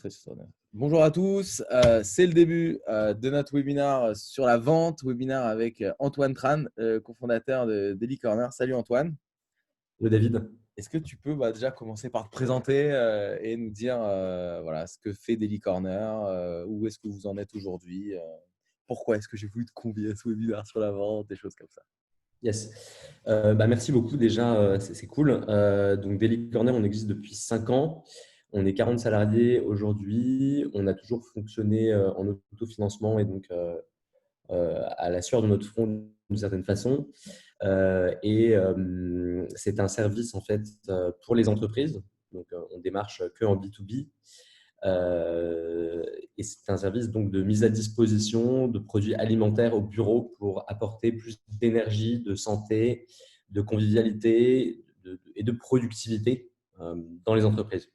extraordinaire. Bonjour à tous, c'est le début de notre webinaire sur la vente, webinaire avec Antoine Tran, cofondateur de Daily Corner. Salut Antoine. Salut David. Est-ce que tu peux déjà commencer par te présenter et nous dire voilà, ce que fait Daily Corner, où est-ce que vous en êtes aujourd'hui, pourquoi est-ce que j'ai voulu te convier à ce webinaire sur la vente, des choses comme ça. Yes. Merci beaucoup déjà, c'est cool. Donc Daily Corner, on existe depuis 5 ans. On est 40 salariés aujourd'hui. On a toujours fonctionné en autofinancement et donc à la sueur de notre front d'une certaine façon. C'est un service en fait pour les entreprises. Donc on démarche que en B2B. Et c'est un service donc de mise à disposition de produits alimentaires au bureau pour apporter plus d'énergie, de santé, de convivialité et de productivité dans les entreprises.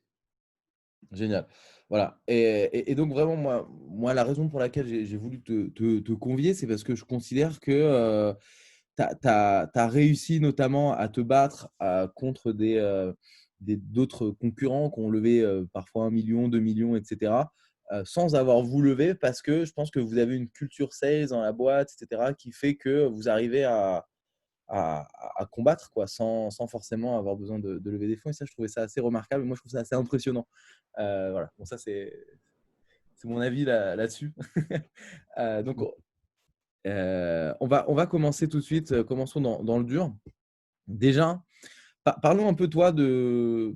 Génial. Voilà. Et donc, vraiment, moi, la raison pour laquelle j'ai voulu te convier, c'est parce que je considère que tu as réussi notamment à te battre contre d'autres concurrents qui ont levé parfois 1 million, 2 millions, etc., sans avoir vous lever, parce que je pense que vous avez une culture sales dans la boîte, etc., qui fait que vous arrivez à combattre quoi, sans forcément avoir besoin de lever des fonds. Et ça, je trouvais ça assez remarquable. Moi, je trouve ça assez impressionnant. Voilà. Bon, ça, c'est mon avis là-dessus. Donc, on va commencer tout de suite. Commençons dans le dur. Déjà, parlons un peu, toi, de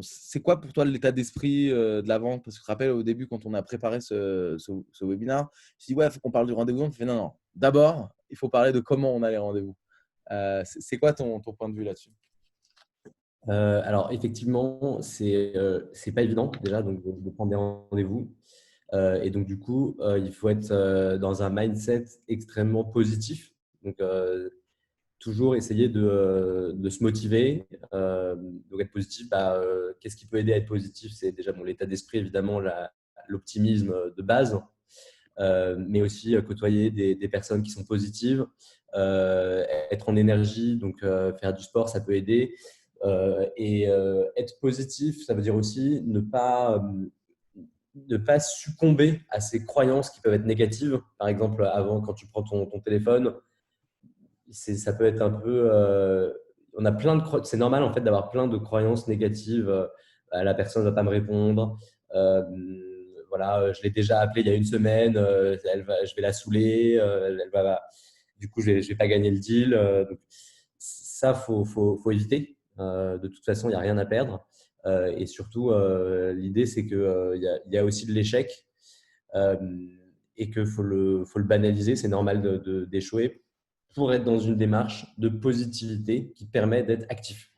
c'est quoi pour toi l'état d'esprit de la vente? Parce que tu te rappelles, au début, quand on a préparé ce webinaire, je dis, ouais, il faut qu'on parle du rendez-vous. Tu fais, non, non. D'abord, il faut parler de comment on a les rendez-vous. C'est quoi ton point de vue là-dessus? Alors effectivement, c'est pas évident déjà donc, de prendre des rendez-vous. Et donc du coup, il faut être dans un mindset extrêmement positif. Donc toujours essayer de se motiver, donc être positif. Qu'est-ce qui peut aider à être positif? C'est déjà l'état d'esprit, évidemment, l'optimisme de base, mais aussi côtoyer des personnes qui sont positives, être en énergie, donc faire du sport, ça peut aider. Être positif, ça veut dire aussi ne pas succomber à ces croyances qui peuvent être négatives. Par exemple, avant, quand tu prends ton téléphone, ça peut être un peu. On a c'est normal en fait d'avoir plein de croyances négatives. La personne ne va pas me répondre. Voilà, je l'ai déjà appelée il y a une semaine. Je vais la saouler. Du coup, je vais pas gagner le deal. Donc, ça, faut éviter. De toute façon, il n'y a rien à perdre. Et surtout, l'idée, c'est qu'il y a aussi de l'échec euh, et qu'il faut le banaliser. C'est normal d'échouer pour être dans une démarche de positivité qui permet d'être actif.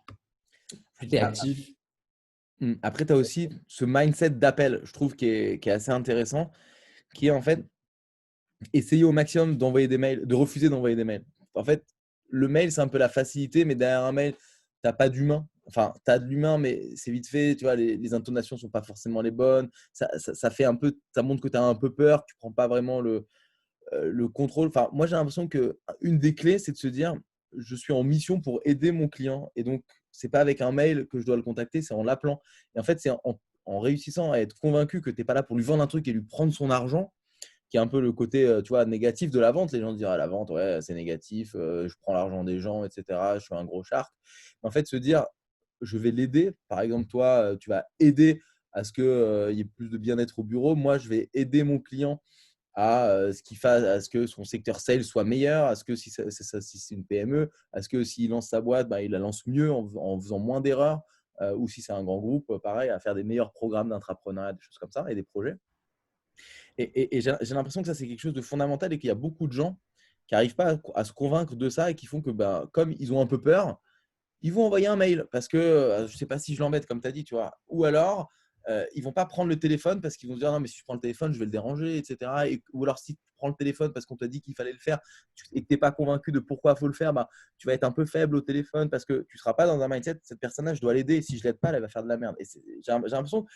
Plus tu es actif. Après, tu as aussi ce mindset d'appel, je trouve, qui est assez intéressant, qui est en fait essayer au maximum d'envoyer des mails, de refuser d'envoyer des mails. En fait, le mail, c'est un peu la facilité, mais derrière un mail, tu n'as pas d'humain. Enfin, tu as de l'humain, mais c'est vite fait. Tu vois, les intonations ne sont pas forcément les bonnes. Ça fait un peu, ça montre que tu as un peu peur, que tu ne prends pas vraiment le contrôle. Enfin, moi, j'ai l'impression qu'une des clés, c'est de se dire, je suis en mission pour aider mon client. Et donc, c'est pas avec un mail que je dois le contacter, c'est en l'appelant. Et en fait, c'est en réussissant à être convaincu que tu n'es pas là pour lui vendre un truc et lui prendre son argent, qui est un peu le côté tu vois, négatif de la vente. Les gens se disent, ah, la vente, ouais, c'est négatif, je prends l'argent des gens, etc. Je suis un gros shark. En fait, se dire, je vais l'aider. Par exemple, toi, tu vas aider à ce qu'il y ait plus de bien-être au bureau. Moi, je vais aider mon client à ce que son secteur sales soit meilleur, à ce que si c'est une PME, à ce que s'il lance sa boîte, il la lance mieux en faisant moins d'erreurs, ou si c'est un grand groupe, pareil, à faire des meilleurs programmes d'intrapreneuriat, des choses comme ça, et des projets. Et j'ai l'impression que ça, c'est quelque chose de fondamental et qu'il y a beaucoup de gens qui n'arrivent pas à se convaincre de ça et qui font que, comme ils ont un peu peur, ils vont envoyer un mail parce que je ne sais pas si je l'embête, comme tu as dit, tu vois. Ou alors, ils ne vont pas prendre le téléphone parce qu'ils vont se dire non, mais si je prends le téléphone, je vais le déranger, etc. Ou alors, si tu prends le téléphone parce qu'on t'a dit qu'il fallait le faire et que tu n'es pas convaincu de pourquoi il faut le faire, tu vas être un peu faible au téléphone parce que tu ne seras pas dans un mindset, cette personne-là, je dois l'aider. Et si je ne l'aide pas, elle va faire de la merde. Et j'ai l'impression que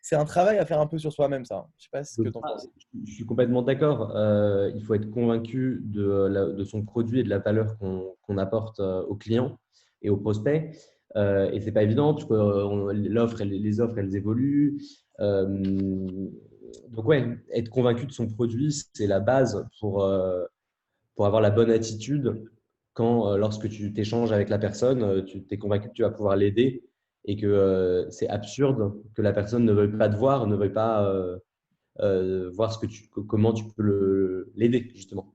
c'est un travail à faire un peu sur soi-même, ça. Je ne sais pas ce que tu en penses. Je suis complètement d'accord. Il faut être convaincu de son produit et de la valeur qu'on apporte aux clients et aux prospects. Et c'est pas évident parce que les offres, elles évoluent. Donc ouais, être convaincu de son produit, c'est la base pour avoir la bonne attitude quand, lorsque tu t'échanges avec la personne, tu t'es convaincu que tu vas pouvoir l'aider et que c'est absurde que la personne ne veuille pas te voir, ne veuille pas voir comment tu peux l'aider, justement.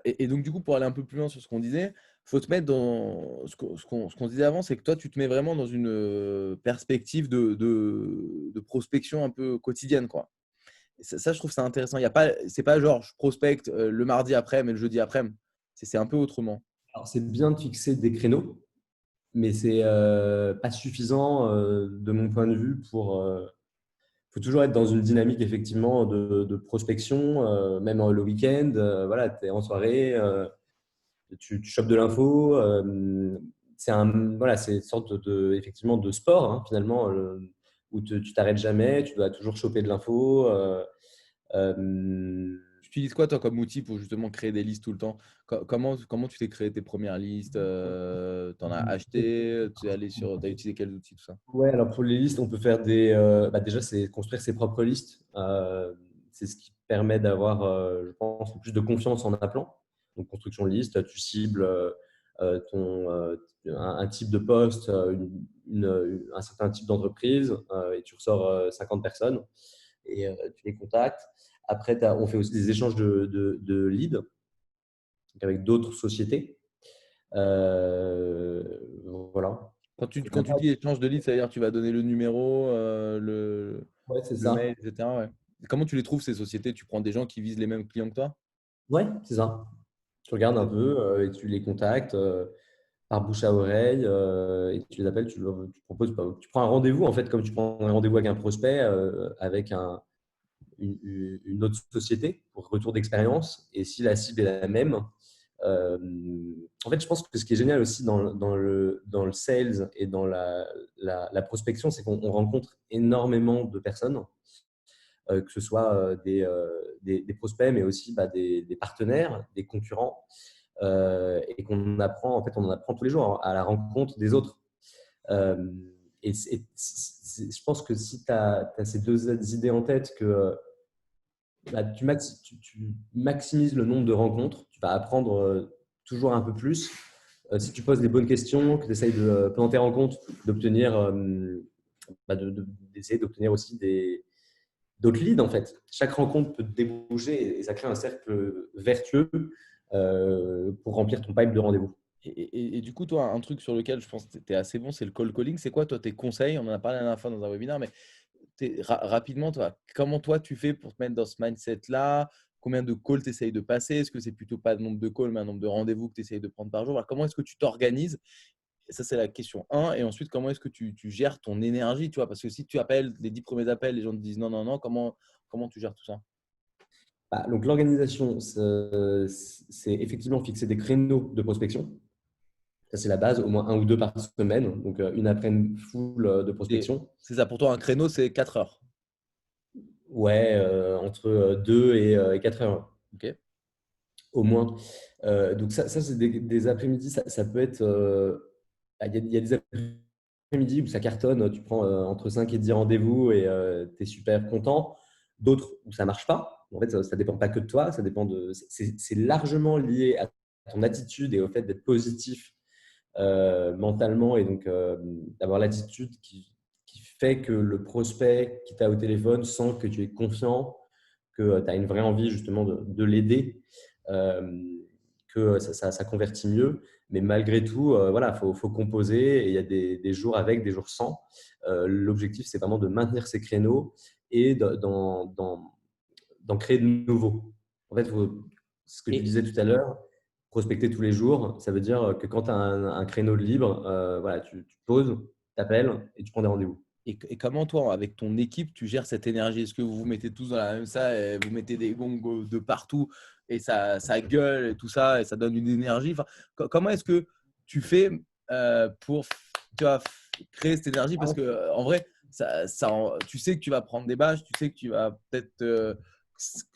Et donc, du coup, pour aller un peu plus loin sur ce qu'on disait, faut te mettre dans ce qu'on disait avant, c'est que toi, tu te mets vraiment dans une perspective de prospection un peu quotidienne, quoi. Et ça, je trouve ça intéressant. Il y a pas, c'est pas genre je prospecte le mardi après, mais le jeudi après. C'est un peu autrement. Alors, c'est bien de fixer des créneaux, mais c'est pas suffisant de mon point de vue pour. Faut toujours être dans une dynamique effectivement de prospection, même le week-end. Voilà, tu es en soirée, tu chopes de l'info. C'est une sorte effectivement de sport finalement où tu t'arrêtes jamais, tu dois toujours choper de l'info. Euh, Tu utilises quoi, toi, comme outil pour justement créer des listes tout le temps? Comment tu t'es créé tes premières listes? T'en as acheté? T'as utilisé quels outils, tout ça? Ouais, alors pour les listes, on peut faire déjà, c'est construire ses propres listes. C'est ce qui permet d'avoir, je pense, le plus de confiance en appelant. Donc, construction de liste, tu cibles un type de poste, un certain type d'entreprise, et tu ressors 50 personnes et tu les contactes. Après, on fait aussi des échanges de leads donc avec d'autres sociétés. Euh, voilà. Quand tu dis échange de leads, ça veut dire que tu vas donner le numéro, Ouais, c'est le mail, ça. etc. Ouais. Et comment tu les trouves, ces sociétés? Tu prends des gens qui visent les mêmes clients que toi? Ouais, c'est ça. Tu regardes un peu et tu les contactes par bouche à oreille et tu les appelles, tu proposes, tu prends un rendez-vous en fait comme tu prends un rendez-vous avec un prospect, avec une autre société pour retour d'expérience. Et si la cible est la même, euh, en fait, je pense que ce qui est génial aussi dans le sales et dans la prospection, c'est qu'on rencontre énormément de personnes, que ce soit des prospects, mais aussi des partenaires, des concurrents, et qu'on apprend, en fait, on en apprend tous les jours à la rencontre des autres. Euh, je pense que si tu as ces deux idées en tête, que tu maximises le nombre de rencontres, tu vas apprendre toujours un peu plus. Si tu poses les bonnes questions, que tu essayes pendant tes rencontres d'obtenir, d'essayer d'obtenir aussi d'autres leads en fait. Chaque rencontre peut te déboucher et ça crée un cercle vertueux pour remplir ton pipe de rendez-vous. Et du coup, toi, un truc sur lequel je pense que tu es assez bon, c'est le cold calling. C'est quoi, toi, tes conseils? On en a parlé la dernière fois dans un webinaire, mais rapidement, toi, comment toi, tu fais pour te mettre dans ce mindset-là? Combien de calls tu essayes de passer? Est-ce que c'est plutôt pas le nombre de calls, mais un nombre de rendez-vous que tu essayes de prendre par jour? Alors, comment est-ce que tu t'organises? Et ça, c'est la question un. Et ensuite, comment est-ce que tu gères ton énergie, tu vois? Parce que si tu appelles les 10 premiers appels, les gens te disent non, non, non, comment tu gères tout ça? Donc l'organisation, c'est effectivement fixer des créneaux de prospection. Ça, c'est la base, au moins un ou deux par semaine. Donc, une après-midi full de prospection. C'est ça, pour toi, un créneau, c'est 4 heures. Ouais, entre 2 et 4 heures, OK? au moins. Donc, ça c'est des après-midi. Ça peut être. Il y a des après-midi où ça cartonne. Tu prends entre 5 et 10 rendez-vous et tu es super content. D'autres où ça marche pas. En fait, ça ne dépend pas que de toi. Ça dépend c'est largement lié à ton attitude et au fait d'être positif mentalement et donc d'avoir l'attitude qui fait que le prospect qui t'a au téléphone sent que tu es confiant, que tu as une vraie envie justement de l'aider, euh, que ça convertit mieux. Mais malgré tout, voilà, faut composer et il y a des jours avec, des jours sans. L'objectif, c'est vraiment de maintenir ces créneaux et d'en créer de nouveaux. En fait, ce que tu Et, disais tout à l'heure, prospecter tous les jours, ça veut dire que quand tu as un créneau de libre, voilà, tu te poses, tu appelles et tu prends des rendez-vous. et comment toi, avec ton équipe, tu gères cette énergie? Est-ce que vous vous mettez tous dans la même salle et vous mettez des gongs de partout et ça gueule et tout ça et ça donne une énergie? Enfin, comment est-ce que tu fais pour tu vois, créer cette énergie? Parce que en vrai, tu sais que tu vas prendre des bâches, tu sais que tu vas peut-être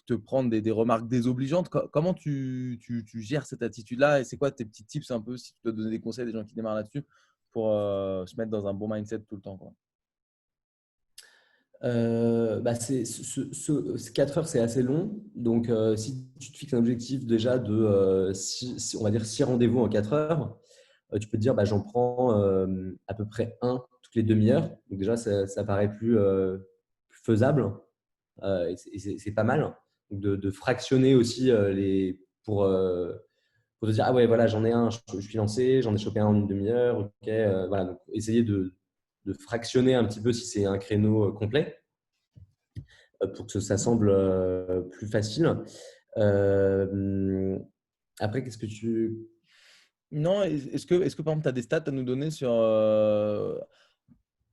te prendre des remarques désobligeantes. Comment tu gères cette attitude-là et c'est quoi tes petits tips un peu si tu dois donner des conseils à des gens qui démarrent là-dessus pour se mettre dans un bon mindset tout le temps, quoi. Ces 4 heures, c'est assez long. Donc, si tu te fixes un objectif déjà de, on va dire 6 rendez-vous en 4 heures, tu peux te dire, j'en prends à peu près un toutes les demi-heures. Donc, déjà, ça paraît plus faisable et c'est pas mal. Donc, de fractionner aussi pour te dire, ah ouais, voilà, j'en ai un, je suis lancé, j'en ai chopé un en une demi-heure. Ok, voilà. Donc, essayer de fractionner un petit peu si c'est un créneau complet pour que ça semble plus facile. Euh, Après, qu'est-ce que tu… Non, est-ce que par exemple, tu as des stats à nous donner sur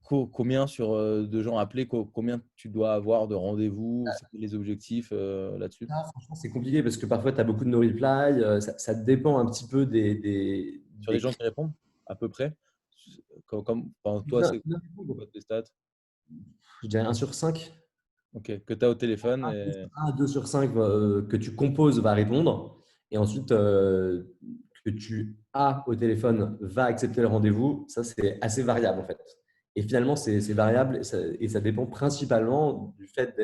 combien de gens appelés, combien tu dois avoir de rendez-vous, c'est quoi les objectifs là-dessus? Ah, franchement, c'est compliqué parce que parfois, tu as beaucoup de no-reply. Ça dépend un petit peu Sur les des gens qui répondent, à peu près? Enfin, toi, c'est quoi tes stats? je dirais 1 sur 5. Ok, que tu as au téléphone. 1 à 2 sur 5 que tu composes va répondre. Et ensuite, que tu as au téléphone va accepter le rendez-vous. Ça, c'est assez variable en fait. Et finalement, c'est variable et ça dépend principalement du fait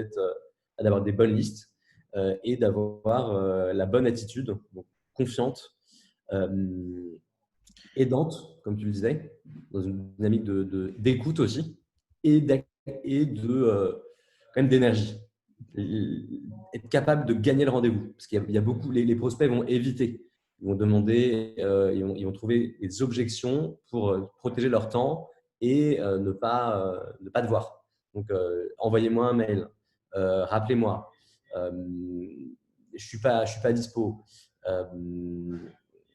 d'avoir des bonnes listes et d'avoir la bonne attitude, donc confiante, euh, aidante, comme tu le disais, dans une dynamique d'écoute aussi et quand même d'énergie. Être capable de gagner le rendez-vous. Parce qu'il y a beaucoup, les prospects vont éviter. Ils vont demander, ils vont trouver des objections pour protéger leur temps et ne pas devoir. Donc, envoyez-moi un mail, rappelez-moi, je suis pas dispo,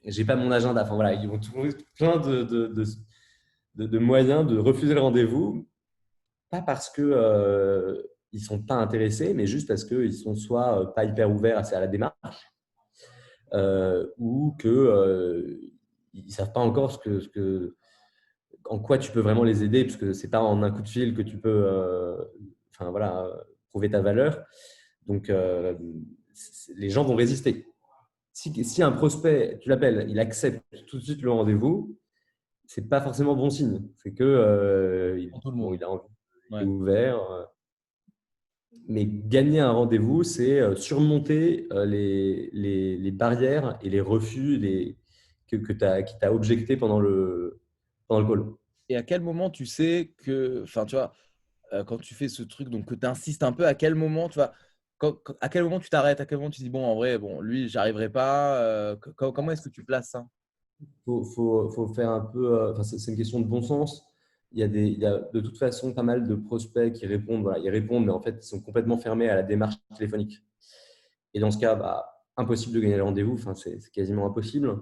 j'ai pas mon agenda. Enfin voilà, ils vont trouver plein de moyens de refuser le rendez-vous, pas parce que ils sont pas intéressés, mais juste parce qu'ils sont soit pas hyper ouverts à la démarche, ou que ils savent pas encore en quoi tu peux vraiment les aider, parce que c'est pas en un coup de fil que tu peux, enfin voilà, prouver ta valeur. Donc les gens vont résister. Si un prospect, tu l'appelles, il accepte tout de suite le rendez-vous, c'est pas forcément bon signe. C'est que Pour tout le bon, monde. il a envie, il est Ouais. ouvert. Mais gagner un rendez-vous, c'est surmonter les barrières et les refus qui t'a objecté pendant le call. Et à quel moment tu sais que, enfin, tu vois, quand tu fais ce truc, donc que tu insistes un peu, à quel moment, tu vois, à quel moment tu t'arrêtes, à quel moment tu dis, bon, en vrai, bon, lui, j'arriverai pas. Comment est-ce que tu places ça? Faut faire un peu, enfin, c'est une question de bon sens. Il y a de toute façon pas mal de prospects qui répondent, voilà, ils répondent, mais en fait, ils sont complètement fermés à la démarche téléphonique. Et dans ce cas, impossible de gagner le rendez-vous, enfin, c'est quasiment impossible.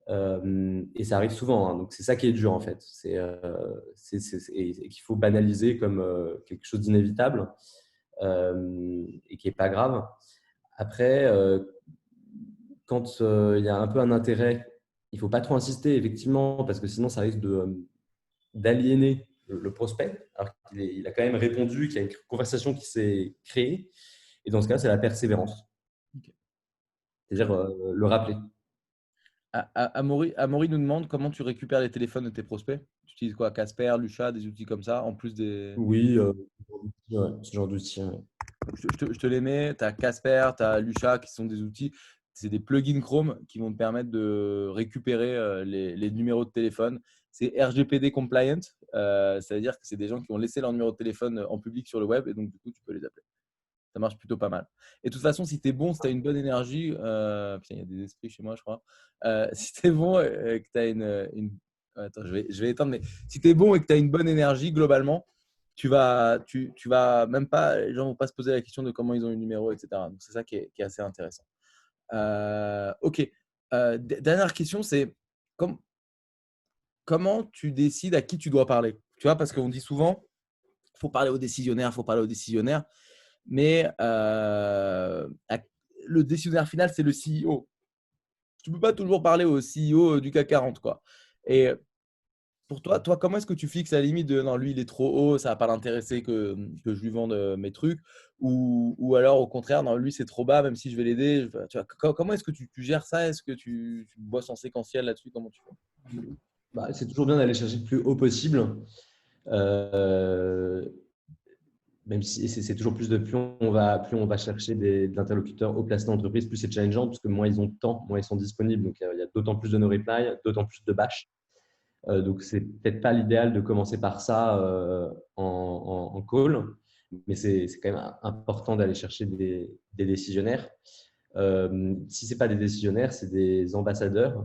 Et ça arrive souvent, hein. Donc c'est ça qui est dur en fait. Et qu'il faut banaliser comme quelque chose d'inévitable et qui n'est pas grave. Après, quand il y a un peu un intérêt, il ne faut pas trop insister effectivement parce que sinon ça risque d'aliéner le prospect. Alors il a quand même répondu, qu'il y a une conversation qui s'est créée. Et dans ce cas, c'est la persévérance. Ok. C'est-à-dire le rappeler. Amaury nous demande comment tu récupères les téléphones de tes prospects. Tu utilises quoi? Casper, Lucha, des outils comme ça, en plus des. Oui, ouais, ce genre d'outil. Ouais. Je te les mets. Tu as Casper, tu as Lucha qui sont des outils. C'est des plugins Chrome qui vont te permettre de récupérer les numéros de téléphone. C'est RGPD compliant. Ça veut dire que c'est des gens qui ont laissé leur numéro de téléphone en public sur le web et donc du coup, tu peux les appeler. Ça marche plutôt pas mal. Et de toute façon, si tu es bon, si tu as une bonne énergie, putain, il y a des esprits chez moi, je crois. Si tu es bon et que tu as Attends, je vais éteindre, mais si tu es bon et que tu as une bonne énergie, globalement, tu vas même pas, les gens vont pas se poser la question de comment ils ont eu le numéro, etc. Donc, c'est ça qui est assez intéressant. Ok. Dernière question, c'est com- comment tu décides à qui tu dois parler? Tu vois, parce qu'on dit souvent, il faut parler aux décisionnaires, il faut parler aux décisionnaires. Mais le décisionnaire final, c'est le CEO. Tu ne peux pas toujours parler au CEO du CAC 40, quoi. Et Pour toi, comment est-ce que tu fixes la limite de non, lui, il est trop haut, ça va pas l'intéresser que je lui vende mes trucs, ou alors au contraire, non, lui, c'est trop bas, même si je vais l'aider. Tu vois, comment est-ce que tu gères ça? Est-ce que tu bosses en séquentiel là-dessus? Comment tu fais? Bah, c'est toujours bien d'aller chercher le plus haut possible. Euh, Même si c'est toujours plus de plus on va chercher des interlocuteurs haut placés dans l'entreprise, plus c'est challengeant, parce que moins ils ont de temps, moins ils sont disponibles. Donc, il y a d'autant plus de no-reply, d'autant plus de bâches. Donc, c'est peut-être pas l'idéal de commencer par ça en call, mais c'est quand même important d'aller chercher des décisionnaires. Si ce n'est pas des décisionnaires, c'est des ambassadeurs.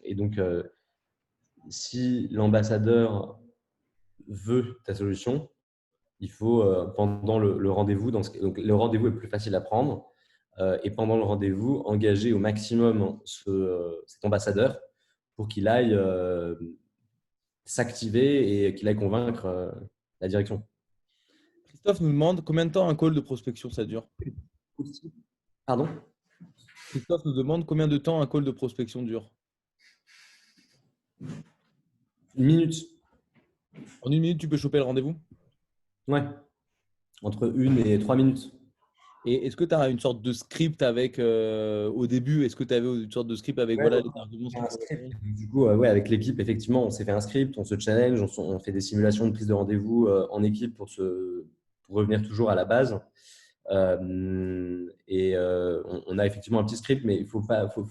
Et donc, si l'ambassadeur veut ta solution, il faut, pendant le rendez-vous, donc le rendez-vous est plus facile à prendre, et pendant le rendez-vous, engager au maximum cet ambassadeur pour qu'il aille s'activer et qu'il aille convaincre la direction. Christophe nous demande combien de temps un call de prospection ça dure? Pardon? Christophe nous demande combien de temps un call de prospection dure? Une minute. En 1 minute, tu peux choper le rendez-vous? Ouais. Entre 1 et 3 minutes. Et est-ce que tu as une sorte de script avec, au début, est-ce que tu avais une sorte de script avec Ouais, voilà, ouais. les arguments Un qu'il faut script. répondre? Du coup, ouais, avec l'équipe, effectivement, on s'est fait un script, on se challenge, on fait des simulations de prise de rendez-vous en équipe pour revenir toujours à la base. On a effectivement un petit script, mais il faut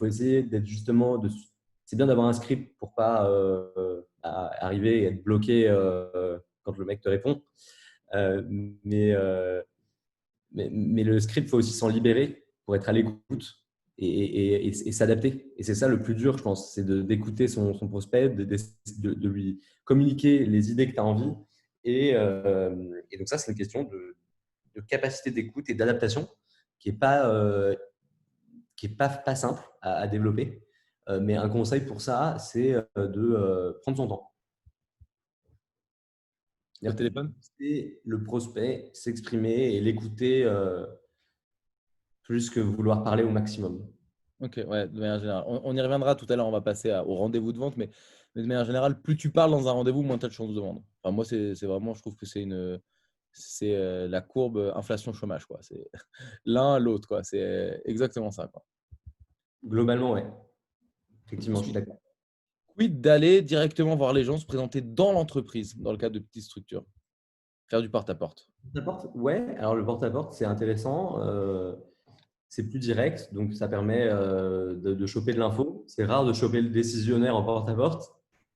essayer d'être justement. C'est bien d'avoir un script pour pas arriver et être bloqué quand le mec te répond. Euh, mais, euh, mais le script, il faut aussi s'en libérer pour être à l'écoute et s'adapter. Et c'est ça le plus dur, je pense, c'est d'écouter son prospect, de lui communiquer les idées que tu as envie. Et donc ça, c'est une question de capacité d'écoute et d'adaptation qui n'est pas simple à développer. Mais un conseil pour ça, c'est de prendre son temps. Au C'est-à-dire téléphone? laisser le prospect s'exprimer et l'écouter plus que vouloir parler au maximum. Ok, ouais, de manière générale. On y reviendra tout à l'heure, on va passer au rendez-vous de vente, mais de manière générale, plus tu parles dans un rendez-vous, moins tu as de chances de vendre. Enfin, moi, c'est vraiment, je trouve que c'est la courbe inflation-chômage, quoi. C'est l'un à l'autre, quoi. C'est exactement ça, quoi. Globalement, ouais. Effectivement, je suis Ensuite, d'accord. quid d'aller directement voir les gens, se présenter dans l'entreprise, dans le cadre de petites structures, faire du porte-à-porte. Porte-à-porte, ouais. Alors, le porte-à-porte, c'est intéressant. C'est plus direct, donc ça permet de choper de l'info. C'est rare de choper le décisionnaire en porte-à-porte,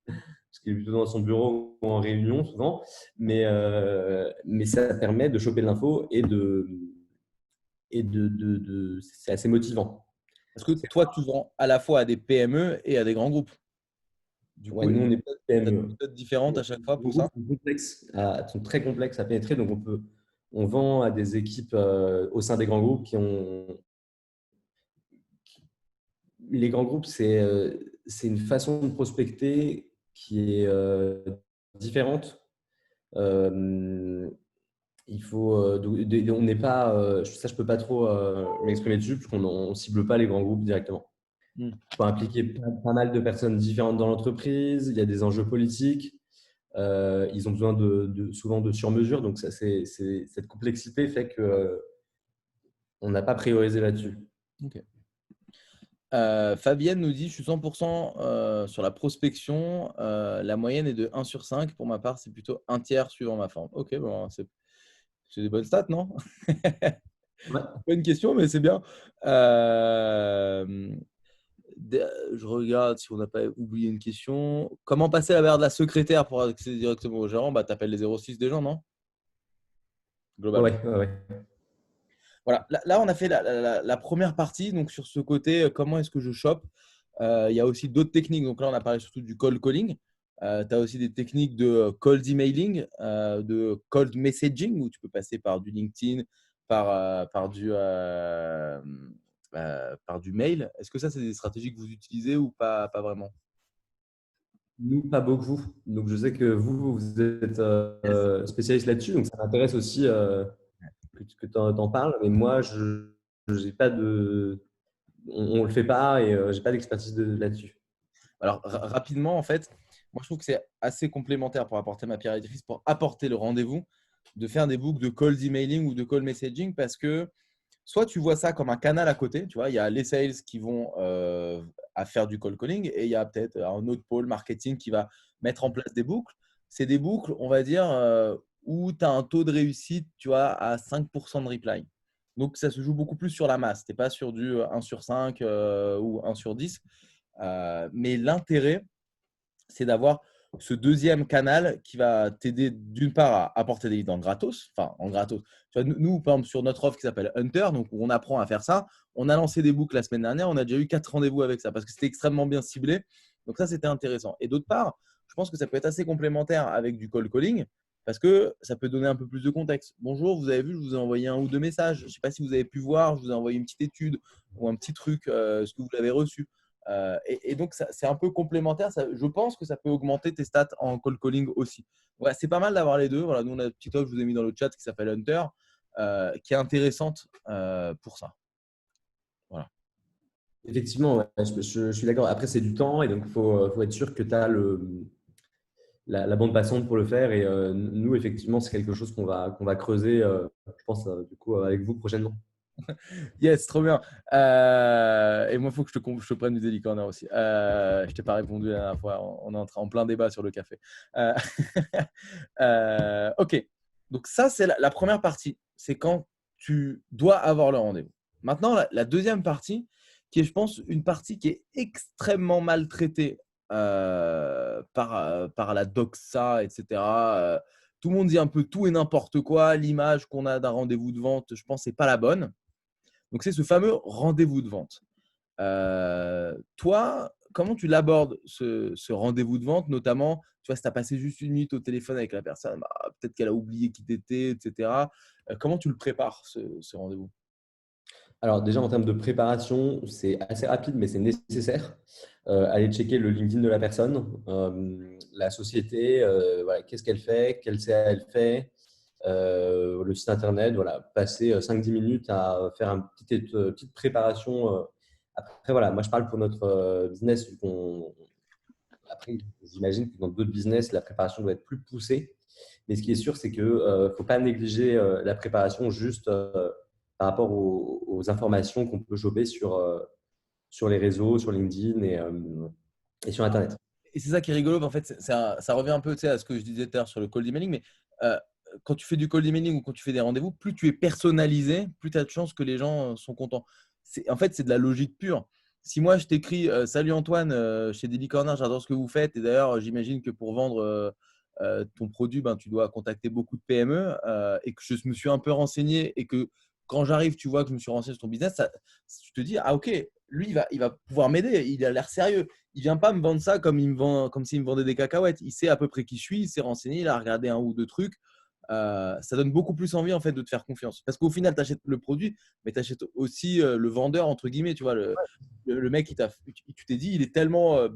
parce qu'il est plutôt dans son bureau ou en réunion souvent. Mais ça permet de choper de l'info c'est assez motivant. Parce que toi, tu vends à la fois à des PME et à des grands groupes. Du Ouais, coup, nous, on n'est pas tu as des PME. méthodes différentes à chaque fois Les pour ça. groupes sont très complexes à pénétrer, donc on vend à des équipes au sein des grands groupes les grands groupes, c'est une façon de prospecter qui est différente. Euh, on n'est pas, ça je peux pas trop m'exprimer dessus parce qu'on ne cible pas les grands groupes directement. Hmm. Il faut impliquer pas mal de personnes différentes dans l'entreprise. Il y a des enjeux politiques. Ils ont besoin souvent de sur-mesure. Donc cette complexité fait que on n'a pas priorisé là-dessus. Ok. Fabienne nous dit, je suis 100% sur la prospection. La moyenne est de 1/5. Pour ma part, c'est plutôt un tiers suivant ma forme. Ok, bon, c'est des bonnes stats, non? Ouais. Pas une question, mais c'est bien. Euh, je regarde si on n'a pas oublié une question. Comment passer la barrière de la secrétaire pour accéder directement au gérant? Bah, tu appelles les 06 des gens, non? Globalement. Ouais, ouais, ouais. Voilà, là, on a fait la première partie. Donc, sur ce côté, comment est-ce que je chope? Il y a aussi d'autres techniques. Donc, là, on a parlé surtout du cold calling. Tu as aussi des techniques de cold emailing, de cold messaging, où tu peux passer par du LinkedIn, par du mail. Est-ce que ça, c'est des stratégies que vous utilisez ou pas vraiment? Nous, pas beaucoup. Donc, je sais que vous êtes spécialiste là-dessus. Donc, ça m'intéresse aussi que tu en parles. Mais moi, je n'ai pas de. On ne le fait pas et je n'ai pas d'expertise là-dessus. Alors, rapidement, en fait, moi, je trouve que c'est assez complémentaire pour apporter ma pierre à l'édifice, pour apporter le rendez-vous, de faire des boucles de cold emailing ou de call messaging parce que soit tu vois ça comme un canal à côté, tu vois, il y a les sales qui vont à faire du cold calling et il y a peut-être un autre pôle marketing qui va mettre en place des boucles. C'est des boucles, on va dire, où tu as un taux de réussite, tu vois, à 5% de reply. Donc, ça se joue beaucoup plus sur la masse. Tu n'es pas sur du 1 sur 5 ou 1 sur 10. Mais l'intérêt, c'est d'avoir ce deuxième canal qui va t'aider d'une part à apporter des leads en gratos, enfin en gratos. Tu vois, nous, par exemple, sur notre offre qui s'appelle Hunter, donc où on apprend à faire ça, on a lancé des books la semaine dernière, on a déjà eu 4 rendez-vous avec ça parce que c'était extrêmement bien ciblé. Donc ça, c'était intéressant. Et d'autre part, je pense que ça peut être assez complémentaire avec du cold calling parce que ça peut donner un peu plus de contexte. Bonjour, vous avez vu, je vous ai envoyé un ou deux messages. Je ne sais pas si vous avez pu voir, je vous ai envoyé une petite étude ou un petit truc, est-ce que vous l'avez reçu? Et donc, c'est un peu complémentaire. Je pense que ça peut augmenter tes stats en cold calling aussi. Ouais, c'est pas mal d'avoir les deux. Voilà, nous, on a une petite offre, je vous ai mis dans le chat, qui s'appelle Hunter, qui est intéressante pour ça. Voilà. Effectivement, ouais, je suis d'accord. Après, c'est du temps et donc faut être sûr que tu as la bande passante pour le faire. Et nous, effectivement, c'est quelque chose qu'on va creuser, je pense, du coup, avec vous prochainement. Yes, trop bien. Et moi, il faut que je te prenne du Daily Corner aussi. Je t'ai pas répondu la dernière fois. On est en plein débat sur le café. Euh, ok. Donc, ça, c'est la première partie. C'est quand tu dois avoir le rendez-vous. Maintenant, la deuxième partie, qui est, je pense, une partie qui est extrêmement maltraitée par la doxa, etc. Tout le monde dit un peu tout et n'importe quoi. L'image qu'on a d'un rendez-vous de vente, je pense, n'est pas la bonne. Donc, c'est ce fameux rendez-vous de vente. Toi, comment tu l'abordes, ce rendez-vous de vente, notamment, tu vois, si tu as passé juste une minute au téléphone avec la personne, bah, peut-être qu'elle a oublié qui tu étais, etc. Comment tu le prépares, ce rendez-vous? Alors déjà en termes de préparation, c'est assez rapide, mais c'est nécessaire. Aller checker le LinkedIn de la personne, la société, voilà, qu'est-ce qu'elle fait, quelle CA elle fait, le site internet, voilà, passer 5-10 minutes à faire une petite préparation. Après, voilà, moi je parle pour notre business. Après, j'imagine que dans d'autres business, la préparation doit être plus poussée. Mais ce qui est sûr, c'est qu'il ne faut pas négliger la préparation juste par rapport aux informations qu'on peut choper sur les réseaux, sur LinkedIn et sur Internet. Et c'est ça qui est rigolo, en fait, ça revient un peu, tu sais, à ce que je disais tout à l'heure sur le cold emailing, mais quand tu fais du cold emailing ou quand tu fais des rendez-vous, plus tu es personnalisé, plus tu as de chances que les gens sont contents. En fait, c'est de la logique pure. Si moi, je t'écris Salut Antoine, chez Daily Corner, j'adore ce que vous faites. Et d'ailleurs, j'imagine que pour vendre ton produit, ben, tu dois contacter beaucoup de PME et que je me suis un peu renseigné et que quand j'arrive, tu vois que je me suis renseigné sur ton business, tu te dis, ah ok, lui, il va pouvoir m'aider, il a l'air sérieux. Il vient pas me vendre ça comme comme s'il me vendait des cacahuètes. Il sait à peu près qui je suis, il s'est renseigné, il a regardé un ou deux trucs. Ça donne beaucoup plus envie en fait de te faire confiance. Parce qu'au final, tu achètes le produit, mais tu achètes aussi le vendeur, entre guillemets. Tu vois, le mec, tu t'es dit, il est tellement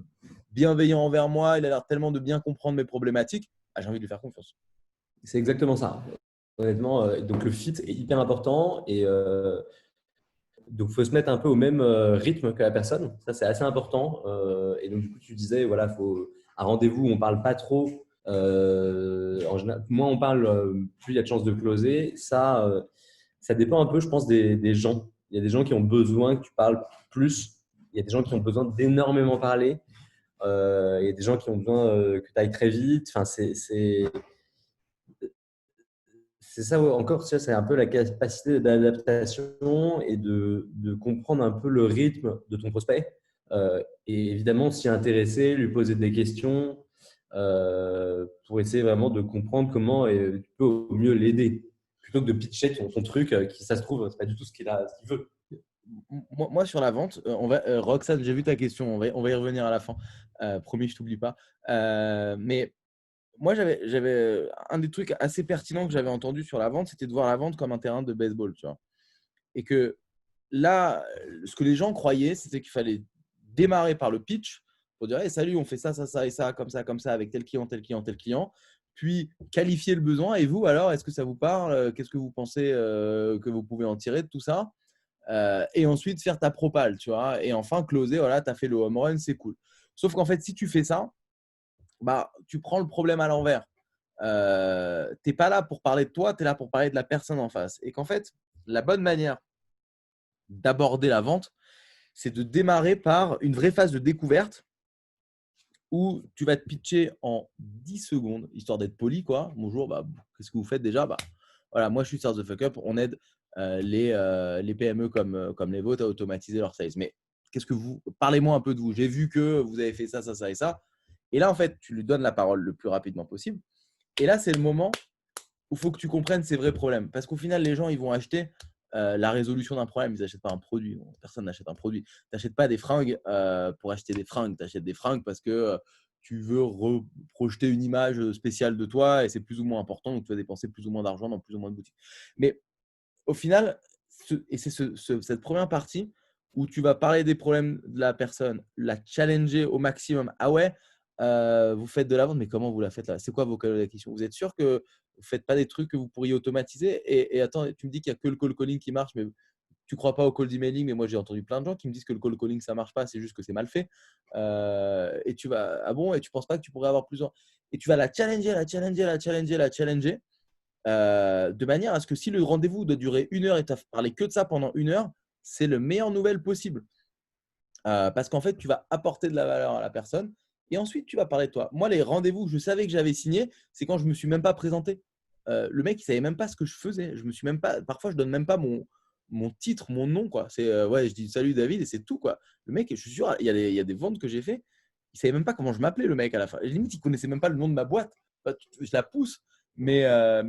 bienveillant envers moi, il a l'air tellement de bien comprendre mes problématiques. Ah, j'ai envie de lui faire confiance. C'est exactement ça. Honnêtement, donc le fit est hyper important et donc il faut se mettre un peu au même rythme que la personne. Ça, c'est assez important. Et donc, du coup, tu disais, voilà, faut, un rendez-vous, on ne parle pas trop. En général, moins on parle, plus il y a de chances de closer. Ça dépend un peu, je pense, des gens. Il y a des gens qui ont besoin que tu parles plus. Il y a des gens qui ont besoin d'énormément parler. Il y a des gens qui ont besoin que tu ailles très vite. Enfin, c'est ça encore, tu vois, c'est un peu la capacité d'adaptation et de comprendre un peu le rythme de ton prospect. Et évidemment, s'y intéresser, lui poser des questions pour essayer vraiment de comprendre comment tu peux au mieux l'aider. Plutôt que de pitcher ton truc qui, ça se trouve, c'est pas du tout ce qu'il veut. Moi, sur la vente, Roxane, j'ai vu ta question, on va y revenir à la fin. Promis, je t'oublie pas. Mais moi, j'avais un des trucs assez pertinents que j'avais entendu sur la vente, c'était de voir la vente comme un terrain de baseball, tu vois. Et que là, ce que les gens croyaient, c'était qu'il fallait démarrer par le pitch pour dire hey, salut, on fait ça, ça, ça et ça, comme ça, avec tel client, tel client, tel client. Puis qualifier le besoin. Et vous, alors, est-ce que ça vous parle? Qu'est-ce que vous pensez que vous pouvez en tirer de tout ça? Et ensuite faire ta propale, tu vois. Et enfin, closer, voilà, tu as fait le home run, c'est cool. Sauf qu'en fait, si tu fais ça, bah, tu prends le problème à l'envers. Tu n'es pas là pour parler de toi, tu es là pour parler de la personne en face. Et qu'en fait, la bonne manière d'aborder la vente, c'est de démarrer par une vraie phase de découverte où tu vas te pitcher en 10 secondes, histoire d'être poli, quoi. Bonjour, bah, qu'est-ce que vous faites déjà? Bah, voilà, moi, je suis Start the Fuck Up. On aide les PME comme les vôtres à automatiser leur sales. Mais qu'est-ce que vous… Parlez-moi un peu de vous. J'ai vu que vous avez fait ça, ça, ça et ça. Et là, en fait, tu lui donnes la parole le plus rapidement possible. Et là, c'est le moment où il faut que tu comprennes ses vrais problèmes. Parce qu'au final, les gens, ils vont acheter la résolution d'un problème. Ils n'achètent pas un produit. Personne n'achète un produit. Tu n'achètes pas des fringues pour acheter des fringues. Tu achètes des fringues parce que tu veux projeter une image spéciale de toi et c'est plus ou moins important. Donc, tu vas dépenser plus ou moins d'argent dans plus ou moins de boutiques. Mais au final, et c'est cette première partie où tu vas parler des problèmes de la personne, la challenger au maximum. Ah ouais, vous faites de la vente, mais comment vous la faites là? C'est quoi vos canaux d'acquisition? Vous êtes sûr que vous ne faites pas des trucs que vous pourriez automatiser? Et attends, tu me dis qu'il n'y a que le call calling qui marche, mais tu ne crois pas au cold emailing, mais moi j'ai entendu plein de gens qui me disent que le call calling ça ne marche pas, c'est juste que c'est mal fait. Et tu vas, ah bon, et tu ne penses pas que tu pourrais avoir plus Et tu vas la challenger, la challenger, la challenger, la challenger de manière à ce que si le rendez-vous doit durer 1 heure et tu as parlé que de ça pendant 1 heure, c'est le meilleure nouvelle possible. Parce qu'en fait, tu vas apporter de la valeur à la personne et ensuite tu vas parler de toi. Moi, les rendez-vous que je savais que j'avais signés, c'est quand je ne me suis même pas présenté. Le mec, il ne savait même pas ce que je faisais. Je me suis même pas, parfois, je ne donne même pas mon titre, mon nom, quoi. C'est ouais, je dis salut David et c'est tout, quoi. Le mec, je suis sûr, il y a des ventes que j'ai fait, il ne savait même pas comment je m'appelais, le mec, à la fin. Et limite, il ne connaissait même pas le nom de ma boîte. Je la pousse, mais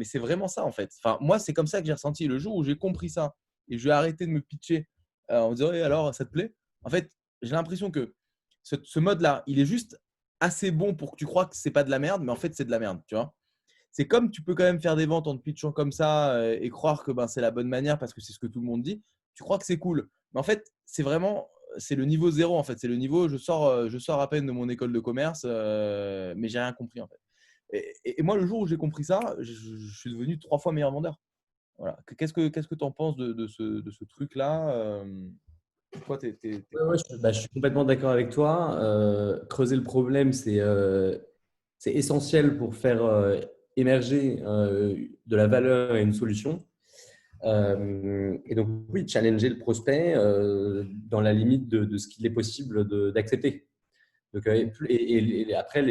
c'est vraiment ça, en fait. Enfin, moi, c'est comme ça que j'ai ressenti. Le jour où j'ai compris ça et je vais arrêter de me pitcher en me disant hey, alors, ça te plaît? En fait, j'ai l'impression que ce mode-là, il est juste assez bon pour que tu crois que c'est pas de la merde, mais en fait, c'est de la merde, tu vois. C'est comme tu peux quand même faire des ventes en te pitchant comme ça et croire que ben, c'est la bonne manière parce que c'est ce que tout le monde dit. Tu crois que c'est cool. Mais en fait, c'est vraiment, c'est le niveau zéro en fait. C'est le niveau, je sors à peine de mon école de commerce, mais j'ai rien compris en fait. Et moi, le jour où j'ai compris ça, je suis devenu 3 fois meilleur vendeur. Voilà. Qu'est-ce que tu en penses de ce truc-là toi, Ouais, ouais, je suis complètement d'accord avec toi. Creuser le problème, c'est essentiel pour faire émerger de la valeur et une solution. Et donc, oui, challenger le prospect dans la limite de ce qu'il est possible d'accepter. Donc, et après,